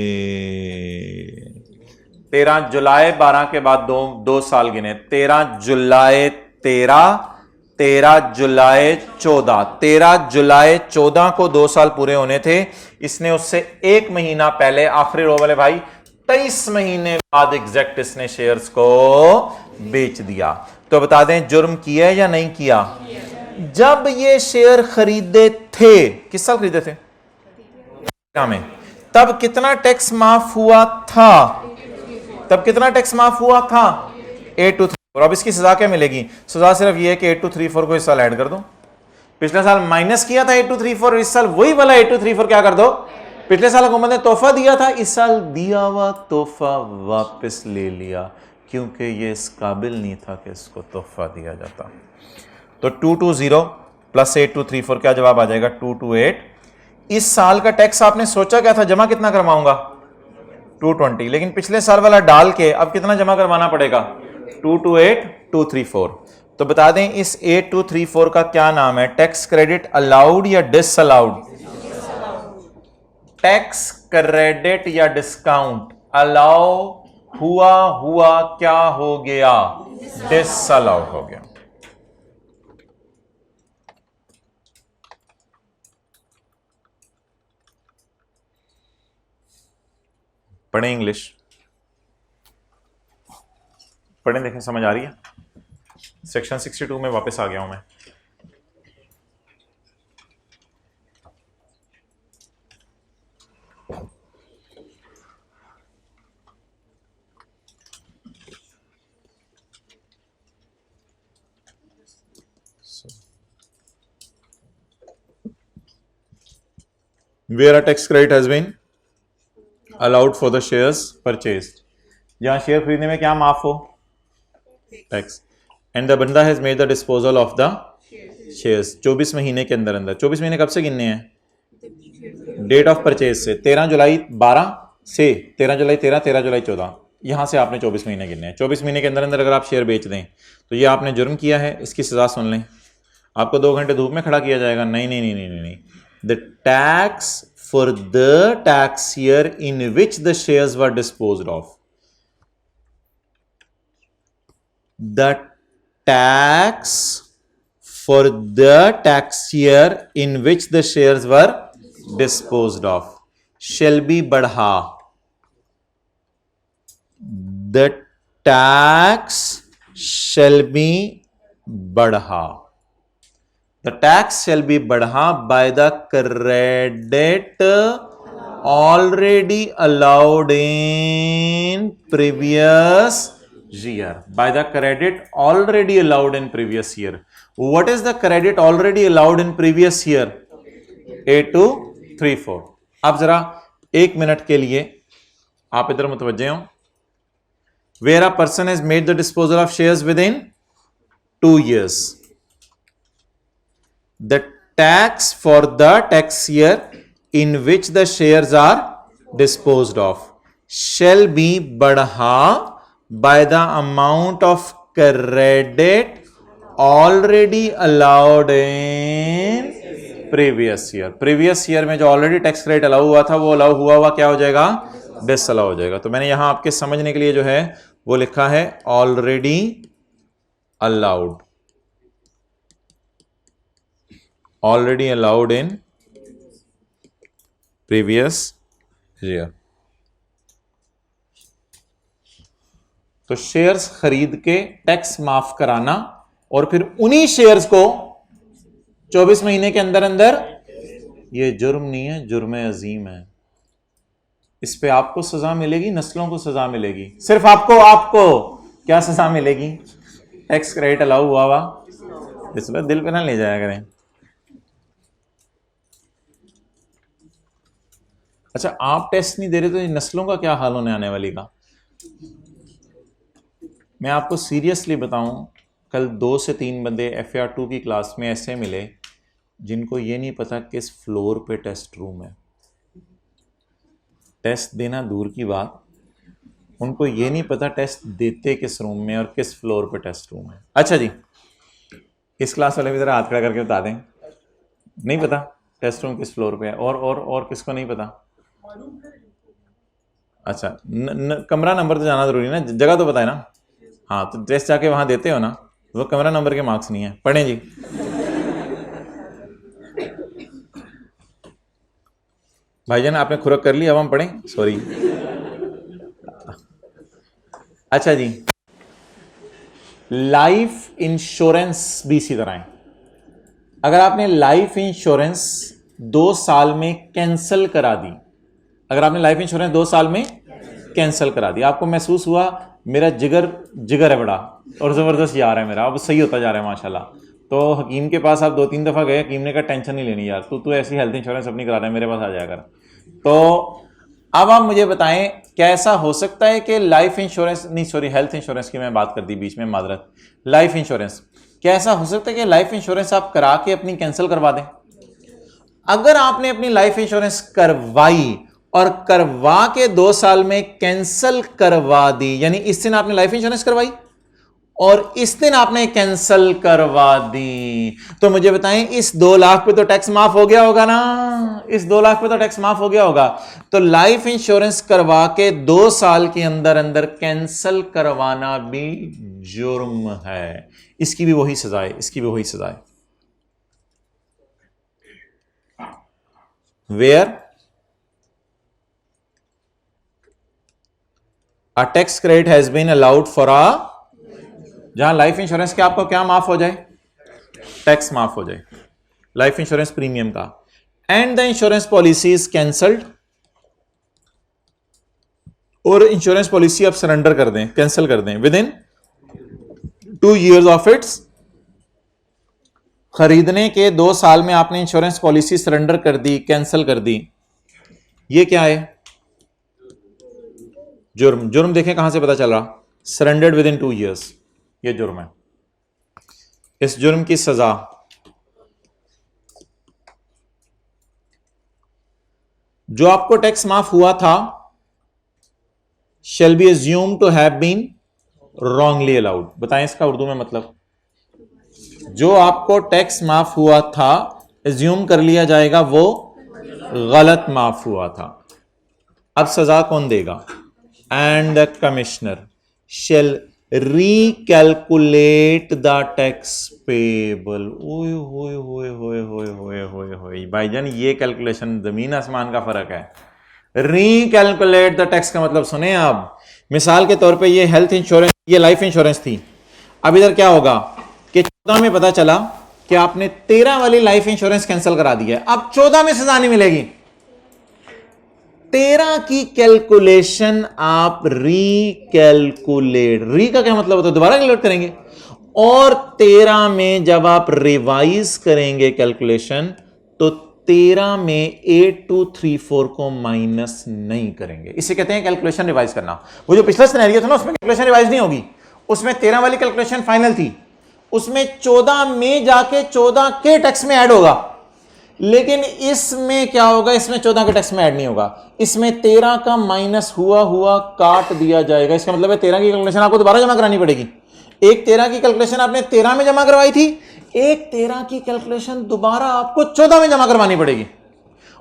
13 जुलाई 12 के बाद दो साल गिने। 13 जुलाई 13, 13 जुलाई 14, 13 जुलाई 14 को 2 साल पूरे होने थे। इसने उससे 1 महीना पहले, आखिरी रो वाले भाई, 23 महीने बाद एग्जैक्ट इसने शेयर्स को बेच दिया। तो बता दें जुर्म किया या नहीं किया? जब ये शेयर खरीदे थे, किस साल खरीदे थे? में। तब कितना टैक्स माफ हुआ था? तब कितना टैक्स माफ हुआ था? 8234। अब इसकी सजा क्या मिलेगी? सजा सिर्फ ये है कि 8234 को इस साल ऐड कर दो। पिछले साल माइनस किया था 8234, इस साल वही वाला 8234 क्या कर दो? पिछले साल हुकूमत ने तोहफा दिया था, इस साल दिया हुआ तोहफा वापस ले लिया, क्योंकि ये इस काबिल नहीं था कि इसको तोहफा दिया जाता। तो 220 प्लस 8234 क्या जवाब आ जाएगा? 228। इस साल का टैक्स आपने सोचा क्या था, जमा कितना करवाऊंगा? 220, लेकिन पिछले साल वाला डाल के अब कितना जमा करवाना पड़ेगा? 228,234। तो बता दें इस 8234 का क्या नाम है? टैक्स क्रेडिट अलाउड या डिसअलाउड? टैक्स क्रेडिट या डिस्काउंट? अलाउ हुआ हुआ क्या हो गया? डिसअलाउ हो गया। पढ़ें इंग्लिश, पढ़ें, देखें समझ आ रही है? सेक्शन 62 में वापस आ गया हूं मैं। Where a tax credit has been allowed for the shares purchased. जहां शेयर खरीदने में क्या माफ हो, टैक्स। एंड द बंदा has made the disposal of the shares 24 महीने के अंदर अंदर। 24 महीने कब से गिनने हैं, डेट ऑफ परचेज से। 13 जुलाई 12 से 13 जुलाई 13, 13 जुलाई 14, यहां से आपने 24 महीने गिनने हैं। 24 महीने के अंदर अंदर अगर आप शेयर बेच दें तो ये आपने जुर्म किया है, इसकी सजा सुन लें। आपको 2 घंटे धूप में खड़ा किया जाएगा। नहीं नहीं नहीं नहीं नहीं, the tax for the tax year in which the shares were disposed of, the tax for the tax year in which the shares were disposed of shall be बढ़ा। The tax shall be बढ़ा, the tax shall be बढ़ा by the credit already allowed in previous year, by the credit already allowed in previous year. What is the credit already allowed in previous year? 8234। अब जरा 1 minute के लिए आप इधर मुतवज्जे हो। Where a person has made the disposal of shares within 2 years, the tax for the tax year in which the shares are disposed of shall be बढ़ा by the amount of credit already allowed in previous year। previous year में जो already tax credit allow हुआ था वो allow हुआ क्या हो जाएगा, डिसअलाउ हो जाएगा। तो मैंने यहां आपके समझने के लिए जो है वो लिखा है already allowed, already allowed in previous year. तो शेयर्स खरीद के टैक्स माफ कराना और फिर उन्हीं शेयर्स को 24 महीने के अंदर अंदर, ये जुर्म नहीं है, जुर्म अजीम है। इस पे आपको सजा मिलेगी, नस्लों को सजा मिलेगी। सिर्फ आपको क्या सजा मिलेगी, टैक्स क्रेडिट अलाउ हुआ इस पर दिल पे ना ले जाया करें। अच्छा, आप टेस्ट नहीं दे रहे तो ये नस्लों का क्या हाल होने आने वाली का। मैं आपको सीरियसली बताऊं, कल 2 से 3 बंदे FAR2 की क्लास में ऐसे मिले जिनको ये नहीं पता किस फ्लोर पे टेस्ट रूम है। टेस्ट देना दूर की बात, उनको ये नहीं पता टेस्ट देते किस रूम में और किस फ्लोर पे टेस्ट रूम है। अच्छा जी, इस क्लास वाले भी जरा हाथ खड़ा करके बता दें, नहीं पता टेस्ट रूम किस फ्लोर पे है। और किसको नहीं पता? अच्छा, कमरा नंबर तो जाना जरूरी ना, जगह तो बताए ना। हाँ, तो टेस्ट जाके वहां देते हो ना, वो कमरा नंबर के मार्क्स नहीं है। पढ़ें जी। भाईजान आपने खुरक कर ली, अब हम पढ़ें, सॉरी। अच्छा जी, लाइफ इंश्योरेंस भी इसी तरह है। अगर आपने लाइफ इंश्योरेंस 2 साल में कैंसिल करा दी, अगर आपने लाइफ इंश्योरेंस 2 साल में कैंसिल करा दी, आपको महसूस हुआ मेरा जिगर है बड़ा और ज़बरदस्त यार है मेरा, अब सही होता जा रहा है माशाल्लाह, तो हकीम के पास आप 2-3 दफ़ा गए, हकीम ने कहा टेंशन नहीं लेनी यार, तू ऐसी हेल्थ इंश्योरेंस अपनी करा रहा है, मेरे पास आ जाया कर। तो अब आप मुझे बताएं, क्या ऐसा हो सकता है कि लाइफ इंश्योरेंस नहीं, सॉरी, हेल्थ इंश्योरेंस की मैं बात कर दी बीच में, मादरत। लाइफ इंश्योरेंस, क्या ऐसा हो सकता है कि लाइफ इंश्योरेंस आप करा के अपनी कैंसिल करवा दें? अगर आपने अपनी लाइफ इंश्योरेंस करवाई और करवा के 2 साल में कैंसिल करवा दी, यानी इस दिन आपने लाइफ इंश्योरेंस करवाई और इस दिन आपने कैंसिल करवा दी, तो मुझे बताएं इस 2 लाख पे तो टैक्स माफ हो गया होगा ना, इस 2 लाख पे तो टैक्स माफ हो गया होगा। तो लाइफ इंश्योरेंस करवा के 2 साल के अंदर अंदर कैंसिल करवाना भी जुर्म है, इसकी भी वही सजा है, इसकी भी वही सजा है। Where a tax credit has been allowed for a, जहां लाइफ इंश्योरेंस के आपको क्या माफ हो जाए, टैक्स माफ हो जाए, लाइफ इंश्योरेंस प्रीमियम का, and the insurance policy is cancelled, और इंश्योरेंस पॉलिसी आप सरेंडर कर दें, कैंसिल कर दें with in 2 years of its, खरीदने के 2 साल में आपने इंश्योरेंस पॉलिसी सरेंडर कर दी, कैंसिल कर दी, ये क्या है? जुर्म, जुर्म देखें कहां से पता चल रहा, सरेंडर्ड विद इन 2 years, ये जुर्म है। इस जुर्म की सजा जो आपको टैक्स माफ हुआ था shall be assumed to have been wrongly allowed। बताएं इसका उर्दू में मतलब, जो आपको टैक्स माफ हुआ था एज्यूम कर लिया जाएगा वो गलत माफ हुआ था। अब सजा कौन देगा, and the commissioner shall recalculate the tax payable। ओए होए होए होए होए होए होए होए भाईजान, ये कैलकुलेशन जमीन आसमान का फर्क है। रिकैलकुलेट द टैक्स का मतलब सुने आप, मिसाल के तौर पे ये हेल्थ इंश्योरेंस, ये लाइफ इंश्योरेंस थी। अब इधर क्या होगा कि 14 में पता चला कि आपने 13 वाली लाइफ इंश्योरेंस कैंसिल करा दी है, अब 14 में सजा नहीं मिलेगी। 13 की कैलकुलेशन आप रिकैलकुलेट, री का क्या मतलब होता है, दोबारा कैलकुलेट करेंगे, और 13 में जब आप रिवाइज करेंगे कैलकुलेशन तो 13 में 8234 को माइनस नहीं करेंगे। इसे कहते हैं कैलकुलेशन रिवाइज करना। वो जो पिछला सिनेरियो था ना उसमें कैलकुलेशन रिवाइज नहीं होगी, उसमें 13 वाली कैलकुलेशन फाइनल थी, उसमें 14 में जाके 14 के टैक्स में ऐड होगा, लेकिन इसमें क्या होगा, इसमें 14 के टैक्स में ऐड नहीं होगा, इसमें 13 का माइनस हुआ हुआ काट दिया जाएगा। इसका मतलब है 13 की कैलकुलेशन आपको दोबारा जमा करानी पड़ेगी। एक 13 की कैलकुलेशन आपने 13 में जमा करवाई थी, एक 13 की कैलकुलेशन दोबारा आपको 14 में जमा करवानी पड़ेगी।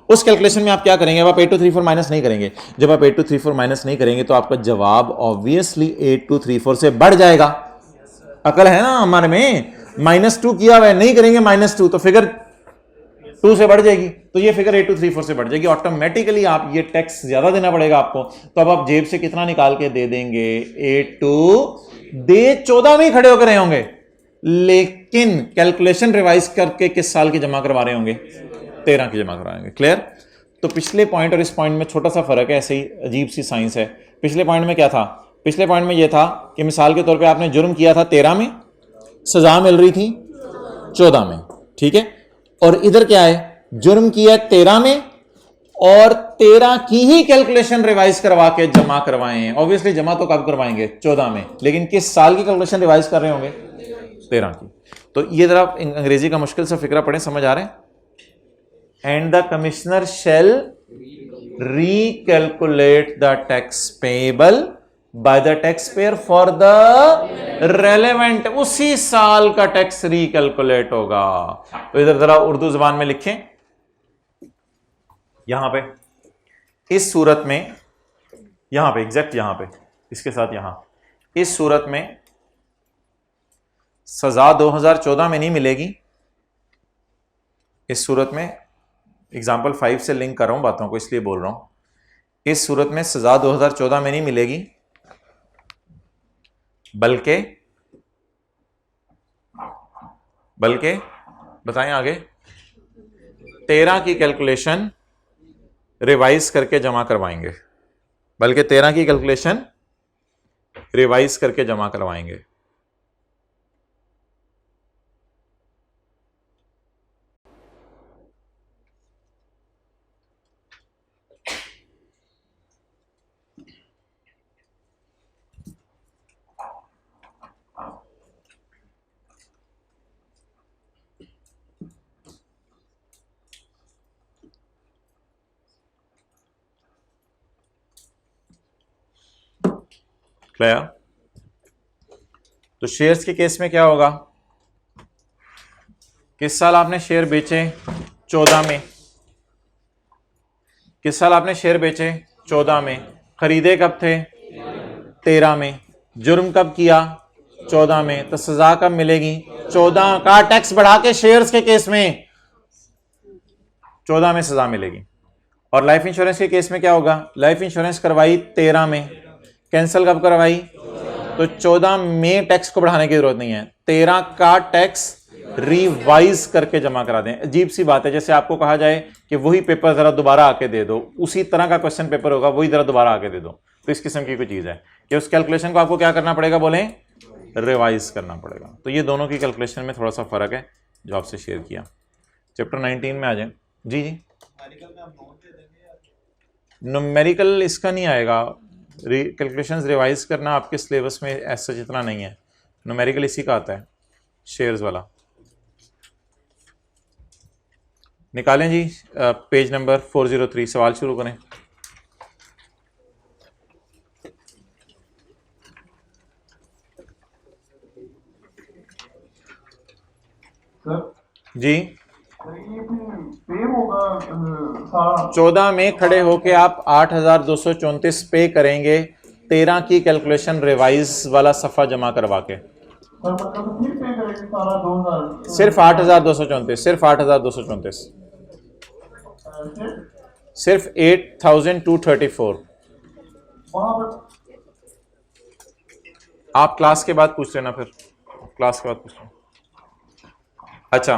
उस कैलकुलेशन में आप क्या करेंगे, अब आप 8234 माइनस नहीं करेंगे। जब आप 8234 माइनस नहीं करेंगे तो आपका जवाब ऑब्वियसली 8234 से बढ़ जाएगा। अकल है ना हमारे में, -2 किया हुआ है, नहीं करेंगे -2 तो फिगर 2 से बढ़ जाएगी, तो ये फिगर 8234 से बढ़ जाएगी। ऑटोमेटिकली आप ये टैक्स ज्यादा देना पड़ेगा आपको, तो अब आप जेब से कितना निकाल के दे देंगे, 82 दे 14 में ही खड़े होकर रहे होंगे, लेकिन कैलकुलेशन रिवाइज करके किस साल की जमा करवा रहे होंगे, 13 की जमा करवाएंगे। क्लियर। तो पिछले पॉइंट और इस पॉइंट में छोटा सा फर्क है, ऐसे ही अजीब सी साइंस है। पिछले पॉइंट में क्या था, पिछले पॉइंट में यह था कि मिसाल के तौर पे आपने जुर्म किया था 13 में, सजा मिल रही थी 14 में, ठीक है। और इधर क्या है, जुर्म किया 13 में और 13 की ही कैलकुलेशन रिवाइज करवा के जमा करवाए हैं। ऑब्वियसली जमा तो कब करवाएंगे, 14 में, लेकिन किस साल की कैलकुलेशन रिवाइज कर रहे होंगे, 13 की। तो ये जरा अंग्रेजी का मुश्किल सा फिक्रा पढ़े, समझ आ रहे हैं। And the commissioner shall recalculate the tax payable by the taxpayer for the relevant, उसी साल का टैक्स रिकैलकुलेट होगा। तो इधर जरा उर्दू जुबान में लिखें, यहां पे इस सूरत में, यहां पे एग्जैक्ट यहां पे इसके साथ यहां, इस सूरत में सजा 2014 में नहीं मिलेगी। इस सूरत में एग्जाम्पल 5 से लिंक कर रहा हूं बातों को, इसलिए बोल रहा हूं। इस सूरत में सजा 2014 में नहीं मिलेगी, बल्कि बताएं आगे, 13 की कैलकुलेशन रिवाइज करके जमा करवाएंगे, बल्कि 13 की कैलकुलेशन रिवाइज करके जमा करवाएंगे। क्लियर। तो शेयर्स के केस में क्या होगा, किस साल आपने शेयर बेचे, 14 में। किस साल आपने शेयर बेचे, 14 में। खरीदे कब थे, 13 में। जुर्म कब किया, 14 में। तो सजा कब मिलेगी, 14 का टैक्स बढ़ा के शेयर्स के केस में 14 में सजा मिलेगी। और लाइफ इंश्योरेंस के केस में क्या होगा, लाइफ इंश्योरेंस करवाई 13 में, कैंसिल कब करवाई, तो 14 में टैक्स को बढ़ाने की जरूरत नहीं है, 13 का टैक्स रिवाइज करके जमा करा दें। अजीब सी बात है, जैसे आपको कहा जाए कि वही पेपर जरा दोबारा आके दे दो, उसी तरह का क्वेश्चन पेपर होगा, वही जरा दोबारा आके दे दो। तो इस किस्म की कोई चीज है कि उस कैलकुलेशन को आपको क्या करना पड़ेगा, बोले रिवाइज करना पड़ेगा। तो ये दोनों की कैलकुलेशन में थोड़ा सा फर्क है जो आपसे शेयर किया। चैप्टर 19 में आ जाए। जी न्यूमेरिकल इसका नहीं आएगा, कैलकुलेशंस रिवाइज करना आपके सिलेबस में ऐसा जितना नहीं है, न्यूमेरिकल इसी का आता है, शेयर्स वाला। निकालें जी पेज नंबर 403, सवाल शुरू करें। जी 14 में खड़े होके आप 8,234 पे करेंगे, 13 की कैलकुलेशन रिवाइज वाला सफ़ा जमा करवा के। सिर्फ 8,234, सिर्फ 8,234, सिर्फ 8,234। आप क्लास के बाद पूछ लेना, फिर क्लास के बाद पूछ लेना। अच्छा,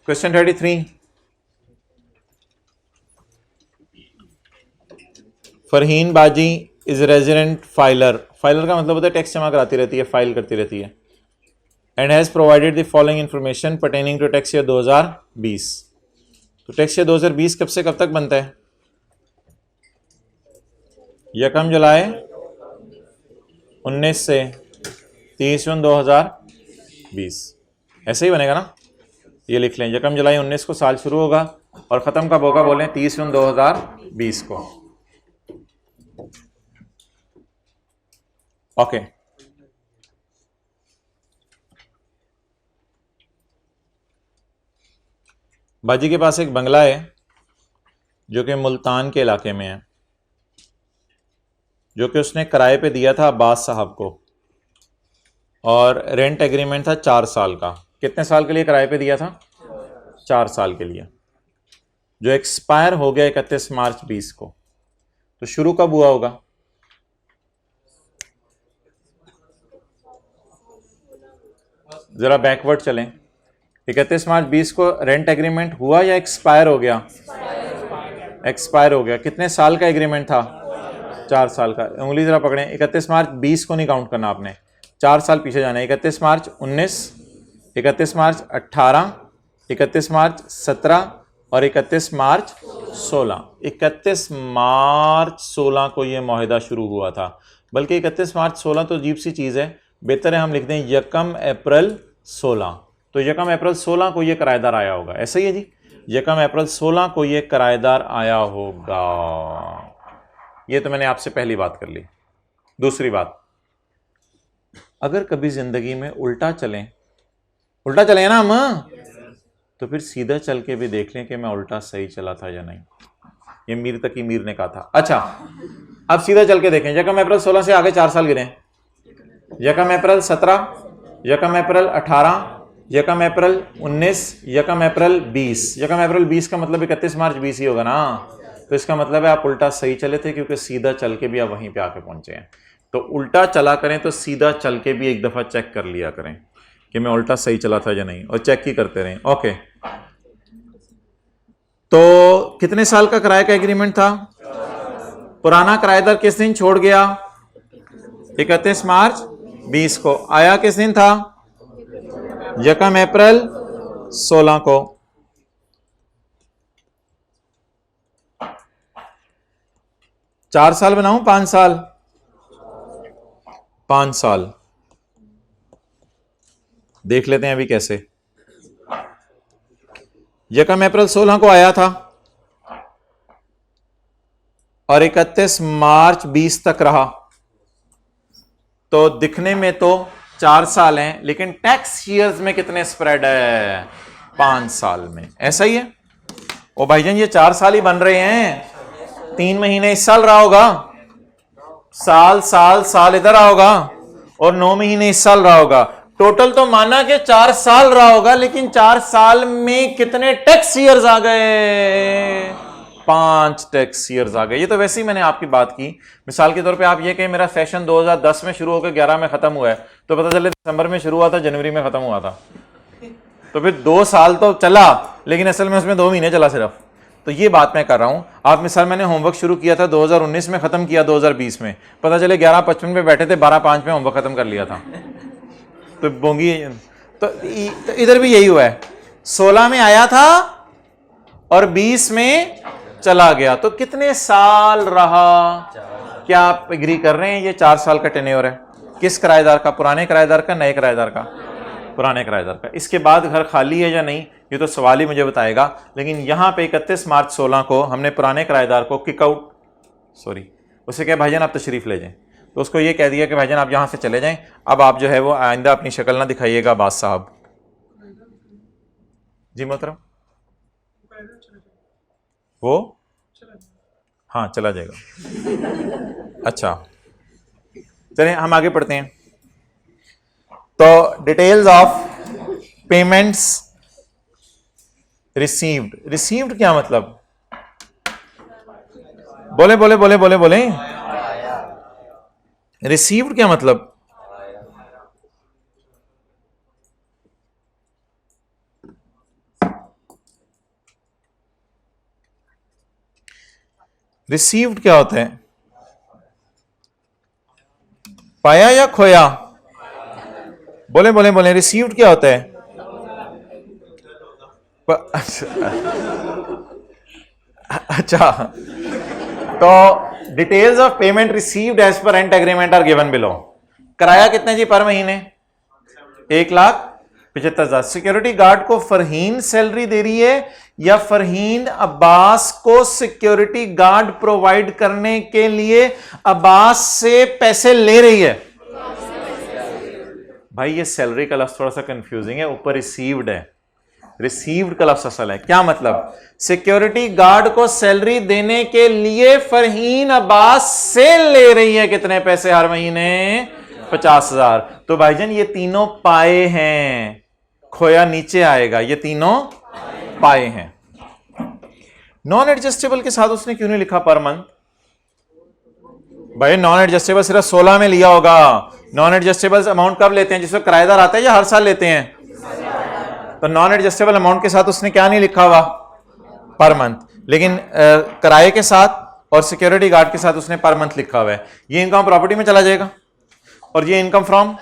क्वेश्चन 33, फरहीन बाजी इज रेजिडेंट फाइलर। फाइलर का मतलब होता है टैक्स जमा कराती रहती है, फाइल करती रहती है। And has provided the following information pertaining to tax year 2020। तो टैक्स ईयर 2020 कब से कब तक बनता है? 1 जुलाई 19 से 30/1/2020, ऐसे ही बनेगा ना। ये लिख लें, 1 जुलाई 19 को साल शुरू होगा और ख़त्म कब होगा बोलें? 30/1/2020 को। ओके, बाजी के पास एक बंगला है जो कि मुल्तान के इलाके में है, जो कि उसने किराए पे दिया था अब्बास साहब को, और रेंट एग्रीमेंट था 4 साल का। कितने साल के लिए किराए पे दिया था? 4 साल के लिए, जो एक्सपायर हो गया 31 मार्च 20 को। तो शुरू कब हुआ होगा? जरा बैकवर्ड चलें, 31 मार्च 20 को रेंट एग्रीमेंट हुआ या एक्सपायर हो गया? एक्सपायर हो गया। कितने साल का एग्रीमेंट था? 4 साल का। उंगली जरा पकड़ें, 31 मार्च 20 को नहीं काउंट करना आपने, 4 साल पीछे जाना है। 31 मार्च 19, 31 मार्च 18, 31 मार्च 17 और 31 मार्च 16। 31 मार्च 16 को ये माहिदा शुरू हुआ था, बल्कि 31 मार्च 16 तो अजीब सी चीज़ है, बेहतर है हम लिख दें 1 अप्रैल 16। तो 1 अप्रैल 16 को ये किराएदार आया होगा, ऐसा ही है जी, 1 अप्रैल 16 को ये किराएदार आया होगा। ये तो मैंने आपसे पहली बात कर ली। दूसरी बात, अगर कभी ज़िंदगी में उल्टा चलें ना हम, तो फिर सीधा चल के भी देख लें कि मैं उल्टा सही चला था या नहीं। ये मीर तकी मीर ने कहा था। अच्छा, अब सीधा चल के देखें, 1 अप्रैल 16 से आगे 4 साल गिने। 1 अप्रैल 17, 1 अप्रैल 18, 1 अप्रैल 19, 1 अप्रैल 20। 1 अप्रैल 20 का मतलब 31 मार्च 20 ही होगा ना। तो इसका मतलब है आप उल्टा सही चले थे, क्योंकि सीधा चल के भी आप वहीं पे आके पहुंचे हैं। तो उल्टा चला करें तो सीधा चल के भी एक दफ़ा चेक कर लिया करें कि मैं उल्टा सही चला था या नहीं, और चेक ही करते रहें। ओके, तो कितने साल का किराए का एग्रीमेंट था? पुराना किराएदार किस दिन छोड़ गया? 31 मार्च 20 को। आया किस दिन था? 1 अप्रैल 16 को। चार साल बनाऊं 5 साल? 5 साल देख लेते हैं अभी कैसे। 1 अप्रैल 16 को आया था और 31 मार्च 20 तक रहा, तो दिखने में तो 4 साल हैं, लेकिन टैक्स ईयर्स में कितने स्प्रेड है? 5 साल में। ऐसा ही है ओ भाईजान, ये 4 साल ही बन रहे हैं। 3 महीने इस साल रहा होगा, साल साल साल इधर रहा होगा, और 9 महीने इस साल रहा होगा। टोटल तो माना कि 4 साल रहा होगा, लेकिन 4 साल में कितने टैक्स ईयर्स आ गए? 5 टैक्स ईयर्स आ गए। ये तो वैसे ही मैंने आपकी बात की। मिसाल के तौर पे आप ये कहें मेरा सेशन 2010 में शुरू होकर 11 में खत्म हुआ है, तो पता चले दिसंबर में शुरू हुआ था, जनवरी में खत्म हुआ था, तो फिर 2 साल तो चला, लेकिन असल में उसमें 2 महीने चला सिर्फ। तो ये बात मैं कर रहा हूं। आप मिसाल मैंने होमवर्क शुरू किया था 2019 में, खत्म किया 2020 में, पता चले 11:55 पे बैठे थे, 12:05 में होमवर्क खत्म कर लिया था, तो बोंगी। तो इधर भी यही हुआ है, 16 में आया था और 20 में चला गया, तो कितने साल रहा? क्या आप एग्री कर रहे हैं ये 4 साल का टेन्योर है? किस किराएदार का? पुराने किराएदार का, नए किराएदार का? पुराने किराएदार का। इसके बाद घर खाली है या नहीं ये तो सवाल ही मुझे बताएगा, लेकिन यहां पे 31 मार्च 16 को हमने पुराने किराएदार को किक आउट, सॉरी उसे कहा भाईजान आप तशरीफ ले जाएं, तो उसको ये कह दिया कि भाईजान आप यहां से चले जाएं, अब आप जो है वो आइंदा अपनी शक्ल ना दिखाइएगा अब्बास साहब। जी मोहतरम, वो हाँ चला जाएगा। अच्छा चलिए हम आगे पढ़ते हैं। तो details of payments received. Received क्या मतलब? बोले बोले बोले बोले बोले रिसीव्ड क्या मतलब? रिसीव्ड क्या होता है? पाया या खोया? बोले बोले बोले रिसीव्ड क्या होता है? अच्छा, तो details of payment received as per rent agreement are given below. किराया कितने जी पर महीने? 1,75,000। सिक्योरिटी गार्ड को फरहीन सैलरी दे रही है या फरहीन अब्बास को सिक्योरिटी गार्ड प्रोवाइड करने के लिए अब्बास से पैसे ले रही है? भाई ये सैलरी का लफ्ज थोड़ा सा कंफ्यूजिंग है, ऊपर रिसीव्ड है, रिसीव्ड का लफ्ज असल है। क्या मतलब? सिक्योरिटी गार्ड को सैलरी देने के लिए फरहीन अब्बास से ले रही है कितने पैसे हर महीने? 50,000। तो भाईजान ये तीनों पाए हैं, खोया नीचे आएगा, ये तीनों पाए हैं। नॉन एडजस्टेबल के साथ उसने क्यों नहीं लिखा पर मंथ? भाई नॉन एडजस्टेबल सिर्फ 16 में लिया होगा। नॉन एडजस्टेबल अमाउंट कब लेते हैं? जिसमें किराएदार आता है या हर साल लेते हैं? तो नॉन एडजस्टेबल अमाउंट के साथ उसने क्या नहीं लिखा हुआ? Per month. लेकिन किराए के साथ और सिक्योरिटी गार्ड के साथ उसने पर मंथ लिखा हुआ है। ये इनकम प्रॉपर्टी में चला जाएगा और ये इनकम फ्रॉम,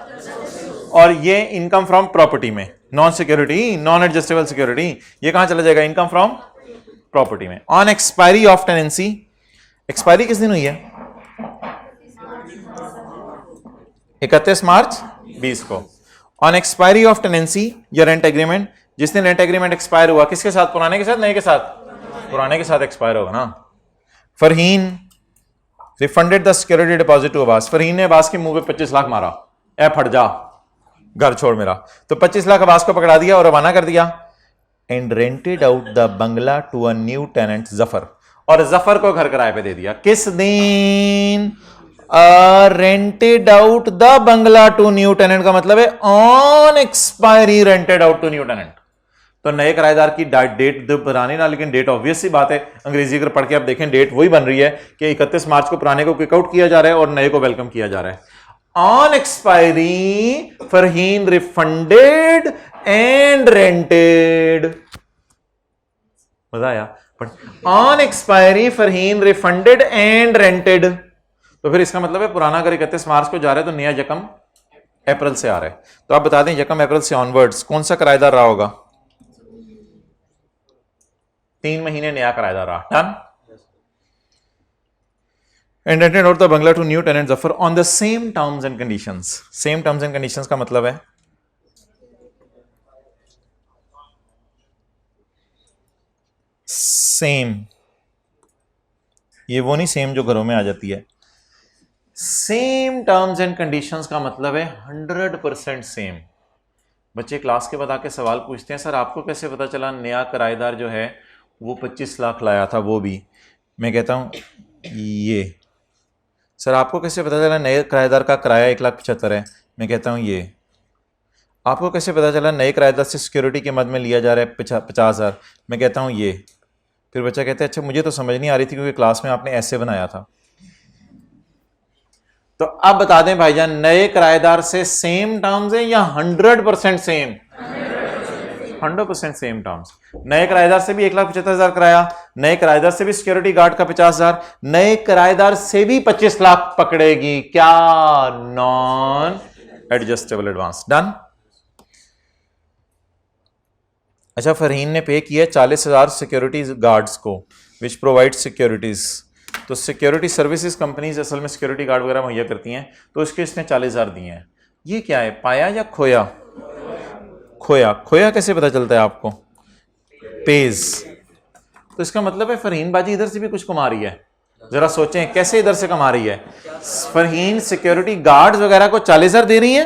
और ये इनकम फ्रॉम प्रॉपर्टी में। Non security, non adjustable security, ये कहां चला जाएगा? इनकम फ्रॉम प्रॉपर्टी में। On expiry of tenancy, expiry किस दिन हुई है? 31 मार्च 20 को। ऑन एक्सपायरी ऑफ टेनेंसी या रेंट एग्रीमेंट, जिस दिन रेंट एग्रीमेंट एक्सपायर हुआ, किसके साथ? पुराने के साथ, नए के साथ? पुराने के साथ एक्सपायर होगा ना। Farheen refunded the security deposit to Abbas. Farheen ने अब्बास के मुंह पे 25 लाख मारा, ए फट जा, घर छोड़ मेरा। तो 25 लाख अब्बास को पकड़ा दिया और रवाना कर दिया। And rented out the bungalow to a new tenant Zafar, और जफर को घर किराए पे दे दिया। किस दिन? Rented out the bungalow to new tenant का मतलब है on expiry rented out to new tenant. तो नए किराएदार की डेट बनानी ना, लेकिन डेट ऑब्वियस सी बात है, अंग्रेजी अगर पढ़ के आप देखें डेट वही बन रही है कि 31 मार्च को पुराने को किक आउट किया जा रहा है और नए को वेलकम किया जा रहा है। On expiry Farheen refunded and rented. मजा आया? On expiry Farheen refunded and rented. तो फिर इसका मतलब है पुराना अगर 31 मार्च को जा रहा है तो नया यकम अप्रैल से आ रहा है। तो आप बता दें यकम अप्रैल से ऑनवर्ड्स कौन सा किराएदार रहा होगा? 3 महीने नया किराएदार रहा। Done. And rented out the bungalow to new tenant Zafar on the same terms and conditions. Same terms and conditions का मतलब है सेम, ये वो नहीं सेम जो घरों में आ जाती है। सेम टर्म्स एंड कंडीशंस का मतलब है 100% सेम। बच्चे क्लास के बाद आके सवाल पूछते हैं, सर आपको कैसे पता चला नया किराएदार जो है वो 25 लाख लाया था? वो भी मैं कहता हूं ये। सर आपको कैसे पता चला नए किराएदार का किराया 1,75,000 है? मैं कहता हूं ये। आपको कैसे पता चला नए किराएदार से सिक्योरिटी के मद में लिया जा रहा है 50,000? मैं कहता हूं ये। फिर बच्चा कहता है अच्छा मुझे तो समझ नहीं आ रही थी क्योंकि क्लास में आपने ऐसे बनाया था। तो अब बता दें भाईजान नए किराएदार से सेम टर्म्स है या 100% सेम? 100% same terms. नए किराएदार से भी 1,75,000 किराया, नए किराएदार से भी सिक्योरिटी गार्ड का 50,000, नए किराएदार से भी 25 लाख पकड़ेगी। क्या? Non adjustable advance. डन। अच्छा फरहीन ने पे किया 40,000 सिक्योरिटी गार्ड्स को विच प्रोवाइड सिक्योरिटीज। तो सिक्योरिटी सर्विसेज कंपनीज असल में सिक्योरिटी गार्ड वगैरह मुहैया करती हैं, तो इसके इसने 40,000 दिए हैं। ये क्या है, पाया या खोया? खोया। खोया कैसे पता चलता है आपको? पेज। तो इसका मतलब है फरहीन बाजी इधर से भी कुछ कमा रही है। जरा सोचें कैसे इधर से कमा रही है। फरहीन सिक्योरिटी गार्ड्स वगैरह को 40,000 दे रही है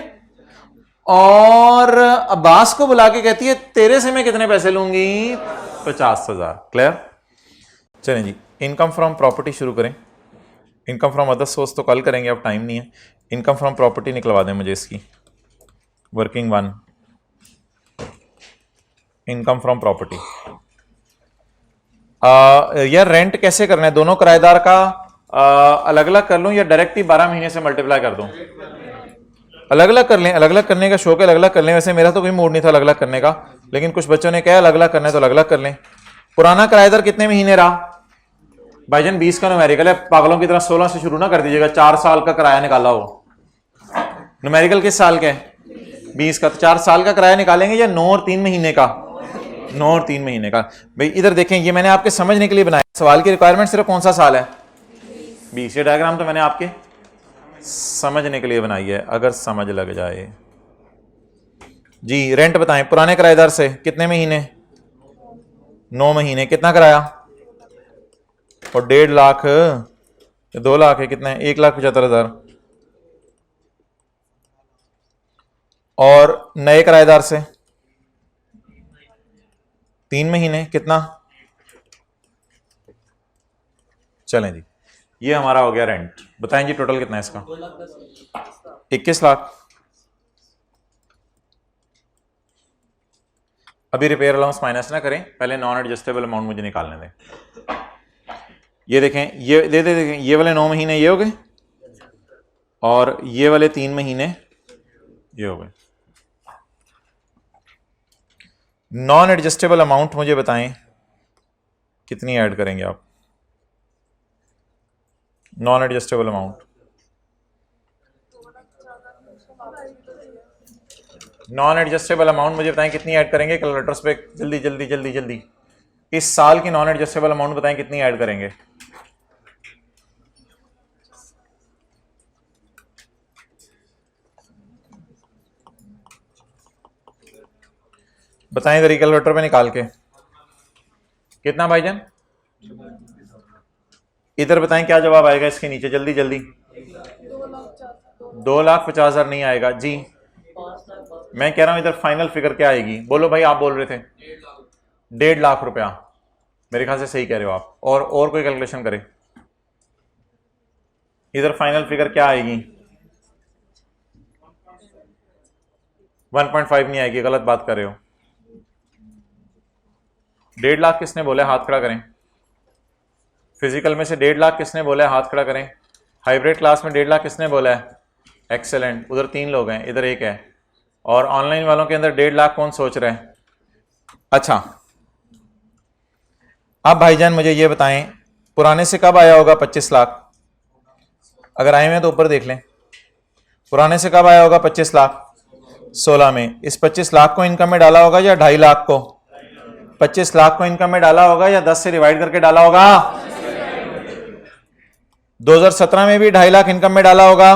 और अब्बास को बुला के कहती है तेरे से मैं कितने पैसे लूंगी? 50,000। क्लियर? चलें जी, इनकम फ्रॉम प्रॉपर्टी शुरू करें। इनकम फ्रॉम अदर सोर्स तो कल करेंगे, अब टाइम नहीं है। इनकम फ्रॉम प्रॉपर्टी निकलवा दें मुझे इसकी, working one. Income from property. यार रेंट कैसे करना है? दोनों किराएदार का अलग अलग कर लूं या डायरेक्ट ही 12 महीने से मल्टीप्लाई कर दूं? अलग अलग कर लें। अलग अलग करने का शौक है, अलग अलग कर लें। वैसे मेरा तो कोई मूड नहीं था अलग अलग करने का, लेकिन कुछ बच्चों ने कहा अलग अलग करना है तो अलग अलग कर लें। पुराना किराएदार कितने महीने रहा? भाईजान 20 का न्यूमेरिकल है, पागलों की तरह 16 से शुरू ना कर दीजिएगा। 4 साल का किराया निकाला हो। न्यूमेरिकल किस साल का है? 20 का। तो 4 साल का किराया निकालेंगे या 9 और 3 महीने का? 9 और 3 महीने का। भाई इधर देखें, ये मैंने आपके समझने के लिए बनाया। सवाल की रिक्वायरमेंट सिर्फ कौन सा साल है? 20। ये डायग्राम तो मैंने आपके समझने के लिए बनाई है, अगर समझ लग जाए। जी रेंट बताएं पुराने किराएदार से कितने महीने? 9 महीने। कितना किराया? और 1.5 लाख, 2 लाख है, कितना है? 1,75,000। और नए किराएदार से 3 महीने, कितना? चलें जी, ये हमारा हो गया रेंट। बताएं जी टोटल कितना है इसका? 21 लाख। अभी रिपेयर अलाउंस माइनस ना करें, पहले नॉन एडजस्टेबल अमाउंट मुझे निकालने दें। ये देखें, ये देखें, ये वाले 9 महीने ये हो गए और ये वाले 3 महीने ये हो गए। नॉन एडजस्टेबल अमाउंट मुझे बताएं कितनी ऐड करेंगे आप? Non adjustable amount, non adjustable amount मुझे बताएं कितनी ऐड करेंगे? कैलकुलेटर्स पे जल्दी जल्दी जल्दी जल्दी। इस साल की नॉन एडजस्टेबल अमाउंट बताएं कितनी ऐड करेंगे? बताएं इधर कैलकुलेटर पे निकाल के। कितना भाईजान? इधर बताएं क्या जवाब आएगा इसके नीचे, जल्दी जल्दी। 2,50,000 नहीं आएगा जी। मैं कह रहा हूं इधर फाइनल फिगर क्या आएगी? बोलो भाई, आप बोल रहे थे 1.5 लाख रुपया। मेरे ख्याल से सही कह रहे हो आप। और कोई कैलकुलेशन करे। इधर फाइनल फिगर क्या आएगी? 1.5 नहीं आएगी, गलत बात कर रहे हो। 1.5 लाख किसने बोला? हाथ खड़ा करें। फिजिकल में से 1.5 लाख किसने बोला है? हाथ खड़ा करें। हाइब्रिड क्लास में 1.5 लाख किसने बोला है? एक्सेलेंट। उधर 3 लोग हैं, इधर 1 है। और ऑनलाइन वालों के अंदर 1.5 लाख कौन सोच रहे हैं? अच्छा, अब भाईजान मुझे ये बताएं पुराने से कब आया होगा 25 लाख? अगर आए हैं तो ऊपर देख लें। पुराने से कब आया होगा 25 लाख? 16 में। इस 25 लाख को इनकम में डाला होगा या 2.5 लाख को? 25 लाख को इनकम में डाला होगा या 10 से डिवाइड करके डाला होगा? 2017 में भी 2.5 लाख इनकम में डाला होगा,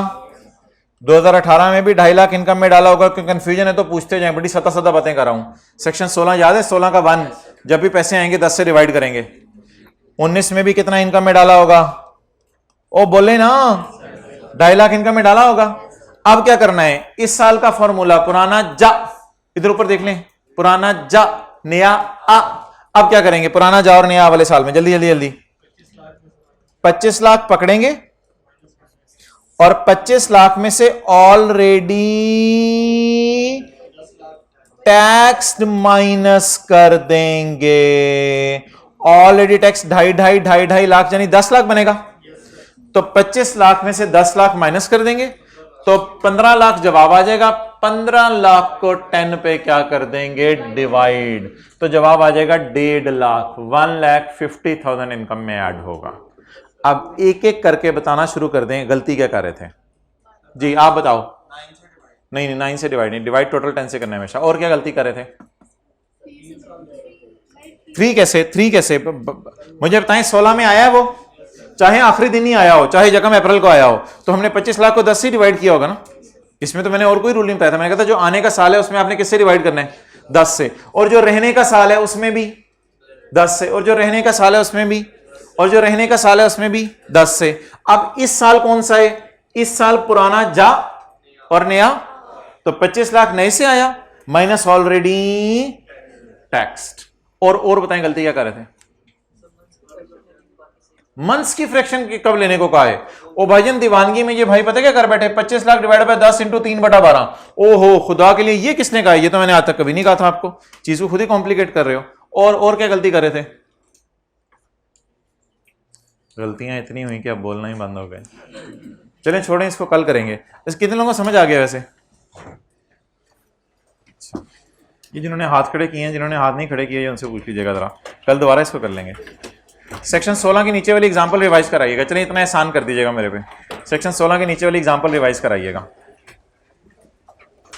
2018 में भी 2.5 लाख इनकम में डाला होगा। क्यों कंफ्यूजन है तो पूछते जाएं, बड़ी सता सता बातें कर रहा हूं। सेक्शन 16 याद है? 16 का 1, जब भी पैसे आएंगे 10 से डिवाइड करेंगे। 19 में भी कितना इनकम में डाला होगा? ओ बोले ना, 2.5 लाख इनकम में डाला होगा। अब क्या करना है? इस साल का फॉर्मूला पुराना जा, इधर ऊपर देख लें, पुराना जा नया आ। अब क्या करेंगे? पुराना जा और नया वाले साल में जल्दी जल्दी जल्दी 25 लाख पकड़ेंगे और 25 लाख में से ऑलरेडी टैक्स माइनस कर देंगे। ऑलरेडी टैक्स 2.5 लाख यानी 10 लाख बनेगा। तो 25 लाख में से 10 लाख माइनस कर देंगे तो 15 लाख जवाब आ जाएगा। 15 लाख को 10 पे क्या कर देंगे? डिवाइड। तो जवाब आ जाएगा 1.5 लाख। 1,50,000 इनकम में ऐड होगा। अब एक एक करके बताना शुरू कर दें, गलती क्या कर रहे थे जी? आप बताओ। नहीं 9 से डिवाइड नहीं, डिवाइड टोटल 10 से करना है हमेशा। और क्या गलती कर रहे थे? 3 कैसे? 3 कैसे मुझे बताएं? 16 में आया है वो? चाहे आखिरी दिन ही आया हो, चाहे जगह अप्रैल को आया हो, तो हमने 25 लाख को 10 से डिवाइड किया होगा ना। इसमें तो मैंने और कोई रूल नहीं बताया था, मैंने कहा था जो आने का साल है उसमें आपने किससे डिवाइड करना है, 10 से, और जो रहने का साल है उसमें भी 10 से, और जो रहने का साल है उसमें भी, और जो रहने का साल है उसमें भी 10 से। अब इस साल कौन सा है, इस साल पुराना जा और नया, तो 25 लाख नए से आया माइनस ऑलरेडी टैक्स्ड। और बताएं गलती क्या कर रहे थे, मंथ्स की फ्रैक्शन कब लेने को कहा है। ओ भाईजान दीवानगी में ये भाई पता क्या कर बैठे, 25 लाख डिवाइड बाय 10 इंटू 3/12। ओहो खुदा के लिए ये किसने कहा, ये तो मैंने आज तक कभी नहीं कहा था आपको, चीज को खुद ही कॉम्प्लिकेट कर रहे हो। और क्या गलती कर रहे थे, गलतियां इतनी हुई कि अब बोलना ही बंद हो गए। चलें छोड़ें इसको, कल करेंगे। इस कितने लोगों को समझ आ गया वैसे? अच्छा, ये जिन्होंने हाथ खड़े किए हैं, जिन्होंने हाथ नहीं खड़े किए उनसे पूछ लीजिएगा जरा, कल दोबारा इसको कर लेंगे। सेक्शन 16 के नीचे वाली एग्जांपल रिवाइज कराइएगा। चलिए इतना एहसान कर दीजिएगा मेरे पे, सेक्शन 16 के नीचे वाली एग्जांपल रिवाइज कराइएगा।